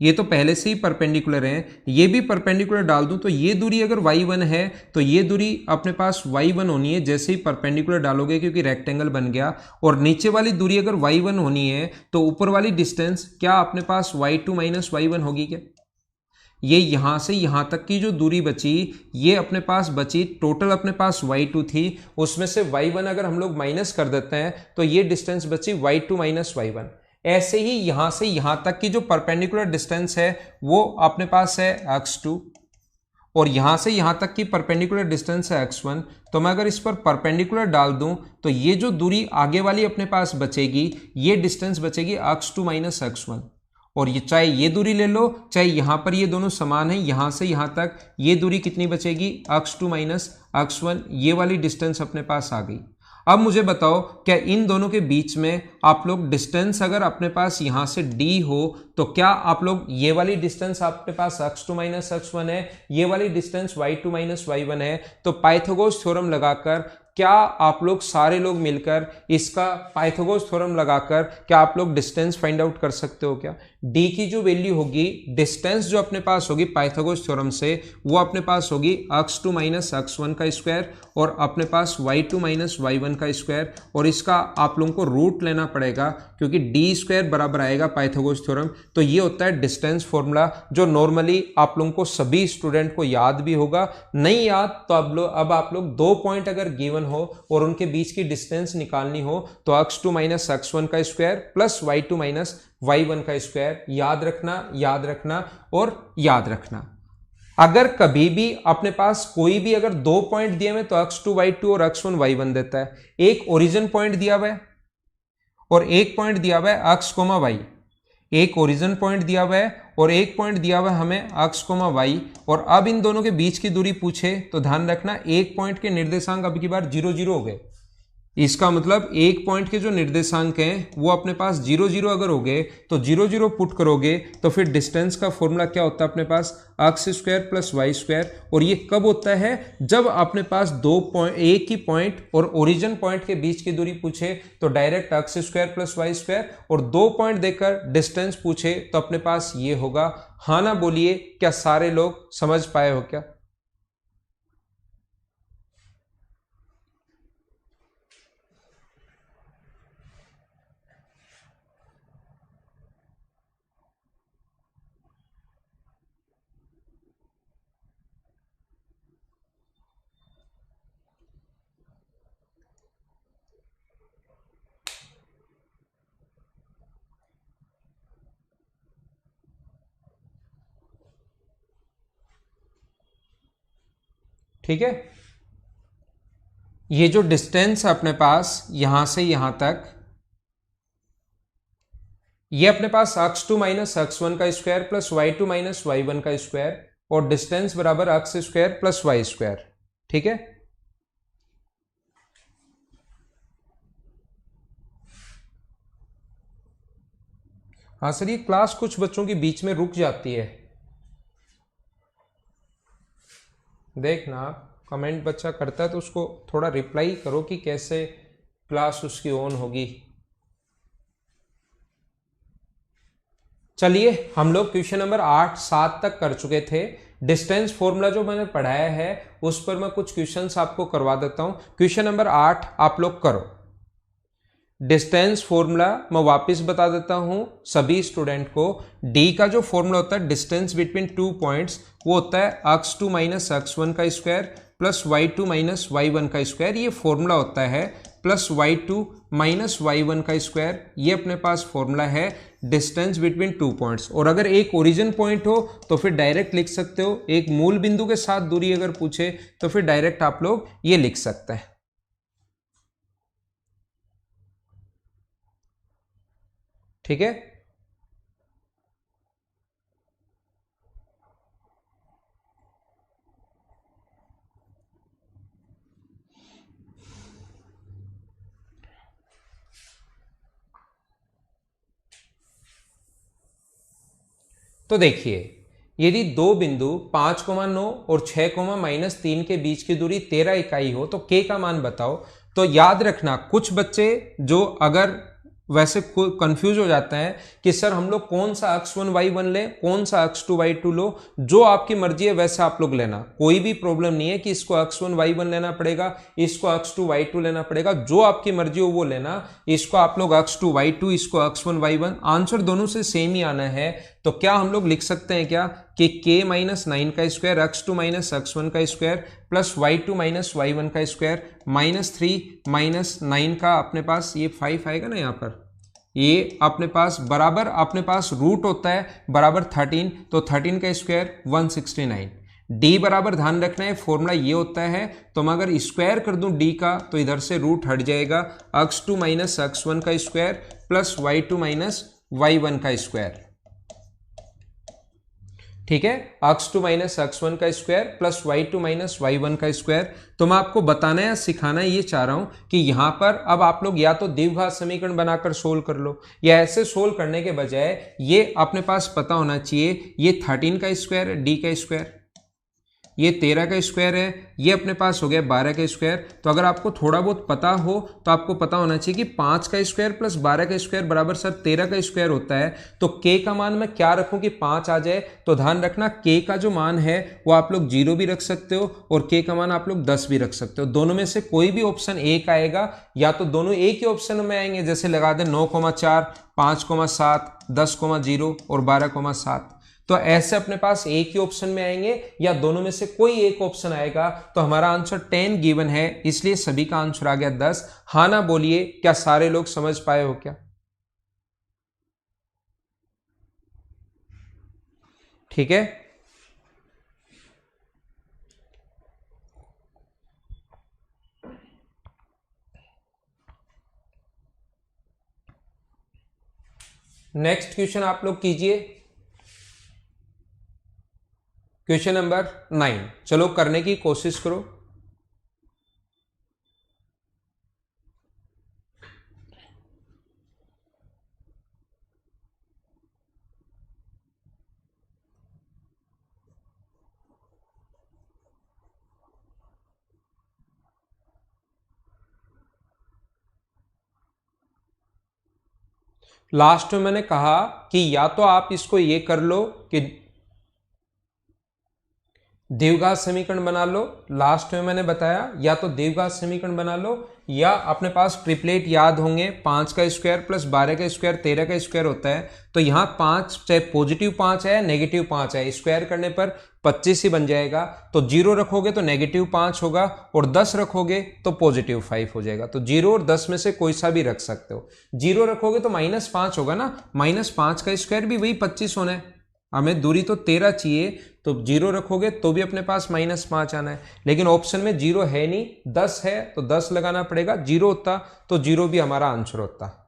ये तो पहले से ही परपेंडिकुलर है, ये भी परपेंडिकुलर डाल दूं, तो ये दूरी अगर y1 है तो ये दूरी अपने पास y1 होनी है जैसे ही परपेंडिकुलर डालोगे, क्योंकि रेक्टेंगल बन गया। और नीचे वाली दूरी अगर y1 होनी है तो ऊपर वाली डिस्टेंस क्या अपने पास y2 माइनस y1 होगी क्या? ये यहां से यहां तक की जो दूरी बची, ये अपने पास बची, टोटल अपने पास y2 थी, उसमें से y1 अगर हम लोग माइनस कर देते हैं तो ये डिस्टेंस बची y2 माइनस y1। ऐसे ही यहां से यहां तक की जो परपेंडिकुलर डिस्टेंस है वो अपने पास है x2, और यहां से यहां तक की परपेंडिकुलर डिस्टेंस है x1। तो मैं अगर इस पर परपेंडिकुलर डाल दूं तो ये जो दूरी आगे वाली अपने पास बचेगी, ये डिस्टेंस बचेगी x2 माइनस x1। और ये चाहे ये दूरी ले लो, चाहे यहां पर ये दोनों समान है, यहां से यहां तक ये दूरी कितनी बचेगी, x2 माइनस x1। ये वाली डिस्टेंस अपने पास आ गई। अब मुझे बताओ, क्या इन दोनों के बीच में आप लोग डिस्टेंस अगर अपने पास यहां से d हो, तो क्या आप लोग ये वाली डिस्टेंस आपके पास x2 माइनस x1 है, ये वाली डिस्टेंस y2 माइनस y1 है, तो पाइथागोरस थ्योरम लगाकर क्या आप लोग सारे लोग मिलकर इसका पाइथागोरस थ्योरम लगाकर क्या आप लोग डिस्टेंस फाइंड आउट कर सकते हो क्या? d की जो वैल्यू होगी, डिस्टेंस जो अपने पास होगी पाइथागोरस थ्योरम से, वो अपने पास होगी x2 माइनस x1 का स्क्वायर और अपने पास y2 माइनस y1 का स्क्वायर, और इसका आप लोगों को रूट लेना पड़ेगा क्योंकि डी स्क्वायर बराबर आएगा पाइथागोरस थ्योरम। तो ये होता है डिस्टेंस फॉर्मूला, जो नॉर्मली आप लोगों को सभी स्टूडेंट को याद भी होगा। नहीं याद तो अब आप लोग 2 पॉइंट अगर गिवन हो और उनके बीच की डिस्टेंस निकालनी हो तो x2 माइनस x1 का square plus y2 minus y1 का स्क्वायर, याद रखना, याद रखना और याद रखना। अगर कभी भी अपने पास कोई भी अगर 2 पॉइंट दिए हुए तो x2 y2 और x1 y1 देता है। एक ओरिजिन पॉइंट दिया हुआ है और एक पॉइंट दिया हुआ है x, y। एक ओरिजिन पॉइंट दिया हुआ है और एक पॉइंट दिया हुआ है हमें x, y। और अब इन दोनों के बीच की दूरी पूछे तो ध्यान रखना, एक पॉइंट के निर्देशांक अब की बार 0 0 हो गए। इसका मतलब एक पॉइंट के जो निर्देशांक हैं वो अपने पास 0 0 अगर हो गए तो 0 0 पुट करोगे तो फिर डिस्टेंस का फॉर्मूला क्या होता है अपने पास, x square plus y square. और ये कब होता है, जब अपने पास दो पॉइंट, एक ही पॉइंट और ओरिजिन पॉइंट के बीच की दूरी पूछे तो direct x square plus y square, और 2 पॉइंट देकर डिस्टेंस पूछे तो अपने पास ये होगा। हाँ ना बोलिए, क्या सारे लोग समझ पाए हो क्या? ठीक है, ये जो डिस्टेंस है अपने पास यहां से यहां तक, ये अपने पास x2 माइनस x1 का square plus y2 minus y1 का स्क्वायर, और डिस्टेंस बराबर x square plus y square. ठीक है, हाँ सर, ये क्लास कुछ बच्चों की बीच में रुक जाती है। देखना, कमेंट बच्चा करता है तो उसको थोड़ा रिप्लाई करो कि कैसे क्लास उसकी ऑन होगी। चलिए, हम लोग क्वेश्चन नंबर 8 7 तक कर चुके थे। डिस्टेंस फॉर्मूला जो मैंने पढ़ाया है उस पर मैं कुछ क्वेश्चंस आपको करवा देता हूं। क्वेश्चन नंबर 8 आप लोग करो। डिस्टेंस फॉर्मूला मैं वापस बता देता हूं सभी स्टूडेंट को। डी का जो फॉर्मूला होता है डिस्टेंस बिटवीन 2 पॉइंट्स, वो होता है x2 माइनस x1 का square plus y2 minus y1 का स्क्वायर। ये फॉर्मूला होता है प्लस y2 माइनस y1 का स्क्वायर। ये अपने पास फॉर्मूला है डिस्टेंस बिटवीन 2 पॉइंट्स। और अगर एक ओरिजिन पॉइंट हो तो फिर डायरेक्ट लिख सकते हो, एक मूल बिंदु के साथ दूरी अगर पूछे तो फिर डायरेक्ट आप लोग ये लिख सकते हैं। ठीक है, तो देखिए, यदि दो बिंदु 5,9 और 6,-3 के बीच की दूरी 13 इकाई हो तो k का मान बताओ। तो याद रखना, कुछ बच्चे जो अगर वैसे कंफ्यूज हो जाते हैं कि सर हम लोग कौन सा x1 y1 लें, कौन सा x2 y2 लो। जो आपकी मर्जी है वैसे आप लोग लेना, कोई भी प्रॉब्लम नहीं है कि इसको x1 y1 लेना पड़ेगा, इसको x2 y2 लेना पड़ेगा। जो आपकी मर्जी हो वो लेना। इसको आप लोग x2 y2, इसको x1 y1, आंसर दोनों से सेम ही आना है। तो क्या हम लोग लिख सकते हैं क्या कि k माइनस 9 का स्क्वायर, x2 माइनस x1 का square, plus y2 minus y1 का स्क्वायर, -3 माइनस 9 का अपने पास ये 5 आएगा ना यहाँ पर, ये अपने पास बराबर अपने पास रूट होता है बराबर 13, तो 13 का स्क्वायर 169। d बराबर ध्यान रखना है फॉर्मूला ये होता है, तो मैं अगर स्क्वायर कर दूं d का तो इधर से रूट हट जाएगा, x2 माइनस x1 का square plus y2 minus y1 का स्क्वायर। ठीक है, x2 माइनस x1 का square plus y2 minus y1 का स्क्वायर। तो मैं आपको बताना या सिखाना ये चाह रहा हूं कि यहां पर अब आप लोग या तो द्विघात समीकरण बनाकर सोल्व कर लो, या ऐसे सोल्व करने के बजाय ये अपने पास पता होना चाहिए, ये 13 का स्क्वायर है, d का स्क्वायर, ये 13 का स्क्वायर है, ये अपने पास हो गया 12 का स्क्वायर। तो अगर आपको थोड़ा बहुत पता हो तो आपको पता होना चाहिए कि 5 का स्क्वायर प्लस 12 का स्क्वायर बराबर सर 13 का स्क्वायर होता है। तो k का मान मैं क्या रखूं कि 5 आ जाए। तो ध्यान रखना k का जो मान है वो आप लोग 0 भी रख सकते हो और k का मान आप लोग 10 भी रख सकते हो। दोनों में से कोई भी ऑप्शन एक आएगा, या तो दोनों एक ही ऑप्शन में आएंगे, जैसे लगा दें 9,4, 5,7, 10,0 और 12,7। तो ऐसे अपने पास एक ही ऑप्शन में आएंगे या दोनों में से कोई एक ऑप्शन आएगा। तो हमारा आंसर 10 गिवन है, इसलिए सभी का आंसर आ गया 10। हाँ ना बोलिए, क्या सारे लोग समझ पाए हो क्या? ठीक है, नेक्स्ट क्वेश्चन आप लोग कीजिए, क्वेश्चन नंबर 9। चलो करने की कोशिश करो। लास्ट में मैंने कहा कि या तो आप इसको ये कर लो कि द्विघात समीकरण बना लो, लास्ट में मैंने बताया या तो द्विघात समीकरण बना लो, या अपने पास ट्रिपलेट याद होंगे, 5 का स्क्वायर प्लस 12 का स्क्वायर 13 का स्क्वायर होता है। तो यहाँ 5 चाहे पॉजिटिव 5 है नेगेटिव 5 है, स्क्वायर करने पर 25 ही बन जाएगा। तो 0 रखोगे तो नेगेटिव 5 होगा और 10 रखोगे तो पॉजिटिव 5 हो जाएगा। तो 0 और 10 में से कोई सा भी रख सकते हो। 0 रखोगे तो -5 होगा ना, -5 का स्क्वायर भी वही 25 होना है, हमें दूरी तो 13 चाहिए, तो 0 रखोगे तो भी अपने पास -5 आना है। लेकिन ऑप्शन में 0 है नहीं, 10 है तो 10 लगाना पड़ेगा। 0 होता तो 0 भी हमारा आंसर होता।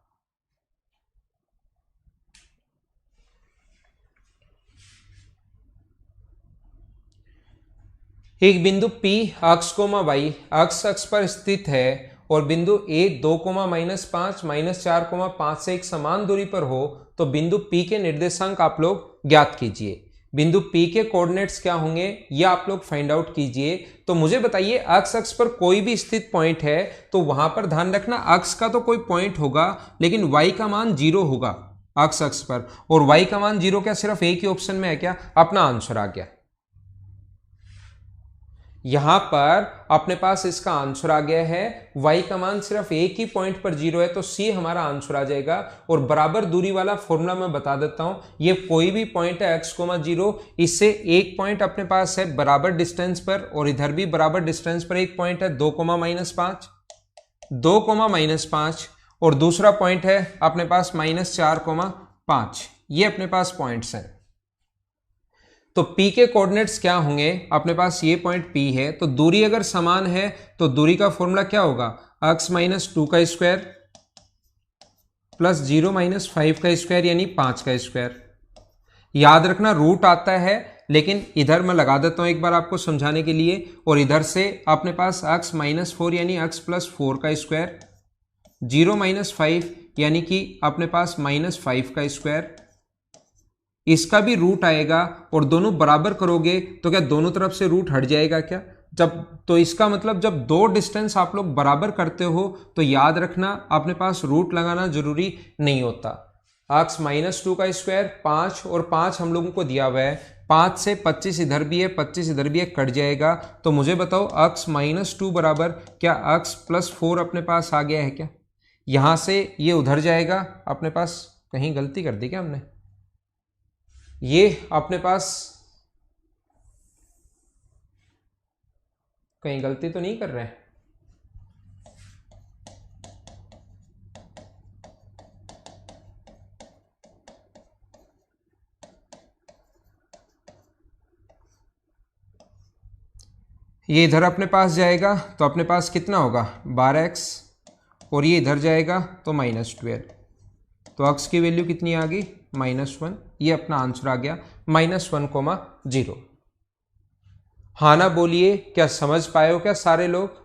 एक बिंदु P अक्ष कोमा y अक्ष पर स्थित है और बिंदु A 2,-5 -4,5 से एक समान दूरी पर हो तो बिंदु P के निर्देशांक आप लोग ज्ञात कीजिए। बिंदु P के कोऑर्डिनेट्स क्या होंगे ये आप लोग फाइंड आउट कीजिए। तो मुझे बताइए, अक्ष पर कोई भी स्थित पॉइंट है तो वहां पर ध्यान रखना अक्ष का तो कोई पॉइंट होगा लेकिन y का मान 0 होगा अक्ष पर, और y का मान 0 क्या सिर्फ एक ही ऑप्शन में है क्या? अपना आंसर आ गया। यहां पर अपने पास इसका आंसर आ गया है, y का मान सिर्फ एक ही पॉइंट पर 0 है तो C हमारा आंसर आ जाएगा। और बराबर दूरी वाला फॉर्मूला मैं बता देता हूं, ये कोई भी पॉइंट है x,0, इससे एक पॉइंट अपने पास है बराबर डिस्टेंस पर और इधर भी बराबर डिस्टेंस पर एक पॉइंट है 2,-5 और दूसरा पॉइंट है अपने पास -4,5। ये अपने पास पॉइंट्स हैं। तो P के कोऑर्डिनेट्स क्या होंगे? अपने पास ये पॉइंट P है, तो दूरी अगर समान है तो दूरी का फॉर्मूला क्या होगा? x -2 का स्क्वायर प्लस 0 -5 का स्क्वायर यानी 5 का स्क्वायर। याद रखना रूट आता है, लेकिन इधर मैं लगा देता हूं एक बार आपको समझाने के लिए। और इधर से अपने पास x -4 यानी x + 4 का स्क्वायर, 0 -5 यानी कि अपने पास -5 का स्क्वायर, इसका भी रूट आएगा और दोनों बराबर करोगे तो क्या दोनों तरफ से रूट हट जाएगा क्या? जब तो इसका मतलब जब दो डिस्टेंस आप लोग बराबर करते हो तो याद रखना अपने पास रूट लगाना जरूरी नहीं होता। x -2 का स्क्वायर 5 और 5 हम लोगों को दिया हुआ है, 5 से 25 इधर भी है 25 इधर भी है, कट जाएगा। तो मुझे बताओ x -2 बराबर क्या x +4 अपने पास आ गया है क्या? यहां से ये उधर जाएगा अपने पास, कहीं गलती कर दी क्या हमने? ये अपने पास कहीं गलती तो नहीं कर रहे हैं? ये इधर अपने पास जाएगा तो अपने पास कितना होगा 12x, और ये इधर जाएगा तो -12। तो x की वैल्यू कितनी आ गई -1। ये अपना आंसर आ गया -1,0। हाँ ना बोलिए, क्या समझ पाए हो क्या सारे लोग?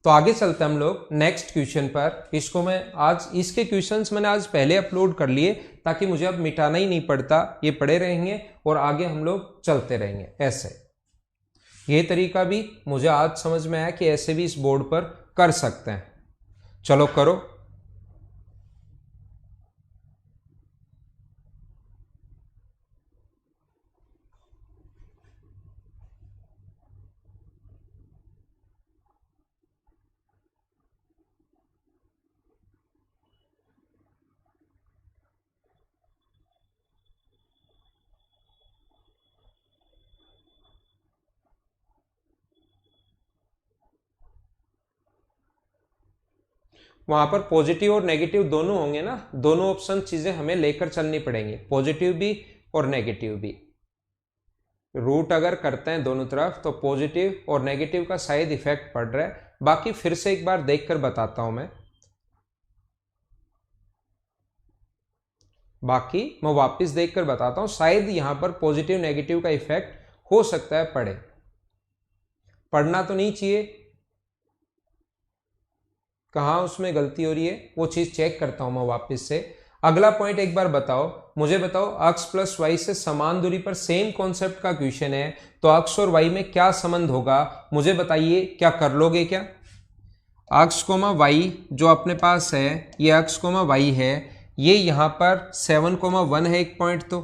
तो आगे चलते हम लोग नेक्स्ट क्वेश्चन पर। इसको मैं आज, इसके क्वेश्चंस मैंने आज पहले अपलोड कर लिए ताकि मुझे अब मिटाना ही नहीं पड़ता, ये पड़े रहेंगे और आगे हम लोग चलते रहेंगे ऐसे। ये तरीका भी मुझे आज समझ में आया कि ऐसे भी इस बोर्ड पर कर सकते हैं। चलो करो। वहां पर पॉजिटिव और नेगेटिव दोनों होंगे ना, दोनों ऑप्शन चीजें हमें लेकर चलनी पड़ेंगी, पॉजिटिव भी और नेगेटिव भी। रूट अगर करते हैं दोनों तरफ तो पॉजिटिव और नेगेटिव का शायद इफेक्ट पड़ रहा है। बाकी फिर से एक बार देखकर बताता हूं मैं, बाकी मैं वापस देखकर बताता हूं, शायद यहां पर पॉजिटिव नेगेटिव का इफेक्ट हो सकता है पड़े। पढ़ना तो नहीं चाहिए, कहां उसमें गलती हो रही है वो चीज चेक करता हूं मैं वापस से। अगला पॉइंट एक बार बताओ, मुझे बताओ x + y से समान दूरी पर सेम कॉन्सेप्ट का क्वेश्चन है, तो x और y में क्या संबंध होगा मुझे बताइए, क्या कर लोगे क्या? x, y जो अपने पास है, ये x, y है, ये यहां पर 7,1 है एक पॉइंट तो,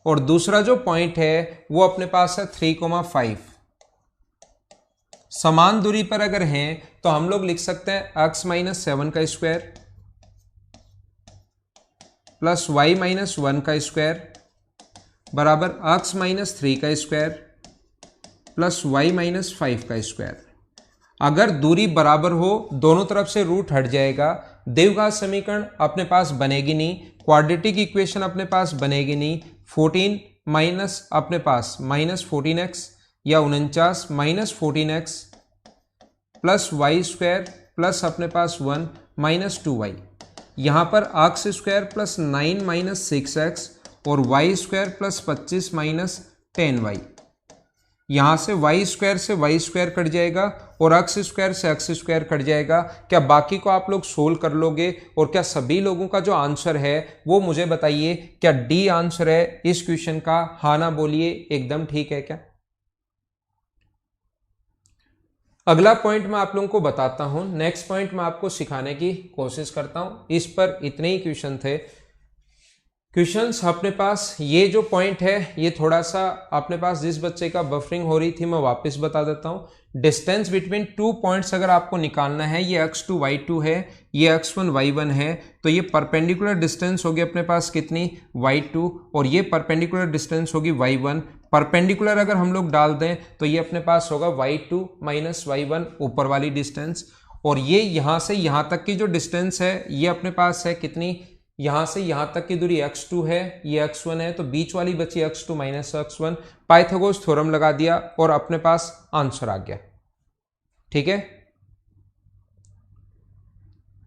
और दूसरा जो पॉइंट है वो अपने पास है 3,5। समान दूरी पर अगर हैं तो हम लोग लिख सकते हैं x - 7 का स्क्वायर प्लस y - 1 का स्क्वायर बराबर x - 3 का स्क्वायर प्लस y - 5 का स्क्वायर। अगर दूरी बराबर हो दोनों तरफ से रूट हट जाएगा, द्विघात समीकरण अपने पास बनेगी नहीं, क्वाड्रेटिक इक्वेशन अपने पास बनेगी नहीं। 14 माइनस अपने पास -14x या 49 -14x plus y square plus अपने पास 1 -2y। यहाँ पर x स्क्वायर प्लस 9 - 6x और y स्क्वायर प्लस 25 - 10y। यहाँ से y स्क्वायर से y स्क्वायर कट जाएगा और x स्क्वायर से x स्क्वायर कट जाएगा। क्या बाकी को आप लोग सोल्व कर लोगे? और क्या सभी लोगों का जो आंसर है वो मुझे बताइए, क्या डी आंसर है इस क्वेश्चन का? हाँ ना बोलिए, एकदम ठीक है क्या? अगला पॉइंट मैं आप लोगों को बताता हूं, नेक्स्ट पॉइंट मैं आपको सिखाने की कोशिश करता हूं। इस पर इतने ही क्वेश्चन थे। क्वेश्चंस अपने पास, ये जो पॉइंट है ये थोड़ा सा अपने पास जिस बच्चे का बफरिंग हो रही थी मैं वापस बता देता हूं। डिस्टेंस बिटवीन टू पॉइंट्स अगर आपको निकालना है, ये x2 y2 है, ये x1 y1 है, तो ये परपेंडिकुलर डिस्टेंस होगी अपने पास कितनी y2 और ये परपेंडिकुलर डिस्टेंस होगी y1। परपेंडिकुलर अगर हम लोग डाल दें तो ये अपने पास होगा y2 - y1 ऊपर वाली डिस्टेंस, और ये यहां से यहां तक की जो डिस्टेंस है ये अपने पास है कितनी, यहां से यहां तक की दूरी x2 है, ये x1 है, तो बीच वाली बची x2 - x1। पाइथागोरस थ्योरम लगा दिया और अपने पास आंसर आ गया। ठीक है,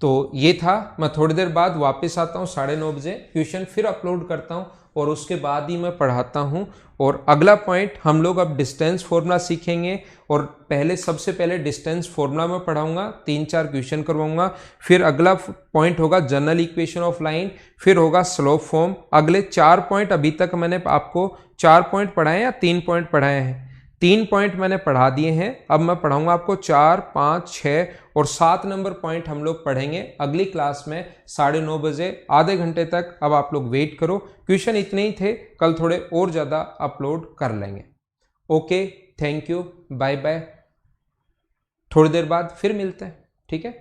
तो ये था, मैं थोड़ी देर बाद वापस आता हूँ 9:30 बजे, क्वेश्चन फिर अपलोड करता हूँ और उसके बाद ही मैं पढ़ाता हूँ। और अगला पॉइंट हम लोग अब डिस्टेंस फॉर्मूला सीखेंगे और सबसे पहले डिस्टेंस फॉर्मूला में पढ़ाऊंगा, 3-4 क्वेश्चन करवाऊंगा। फिर अगला पॉइंट होगा जनरल इक्वेशन ऑफ लाइन, फिर होगा स्लोप फॉर्म। अगले 4 पॉइंट, अभी तक मैंने आपको 4 पॉइंट पढ़ाए या 3 पॉइंट पढ़ाए हैं, 3 पॉइंट मैंने पढ़ा दिए हैं। अब मैं पढ़ाऊंगा आपको 4, 5, 6 और 7 नंबर पॉइंट हम लोग पढ़ेंगे अगली क्लास में 9:30 बजे, आधे घंटे तक। अब आप लोग वेट करो, क्वेश्चन इतने ही थे, कल थोड़े और ज़्यादा अपलोड कर लेंगे। Okay, thank you, bye bye, थोड़ी देर बाद फिर मिलते हैं, ठीक है।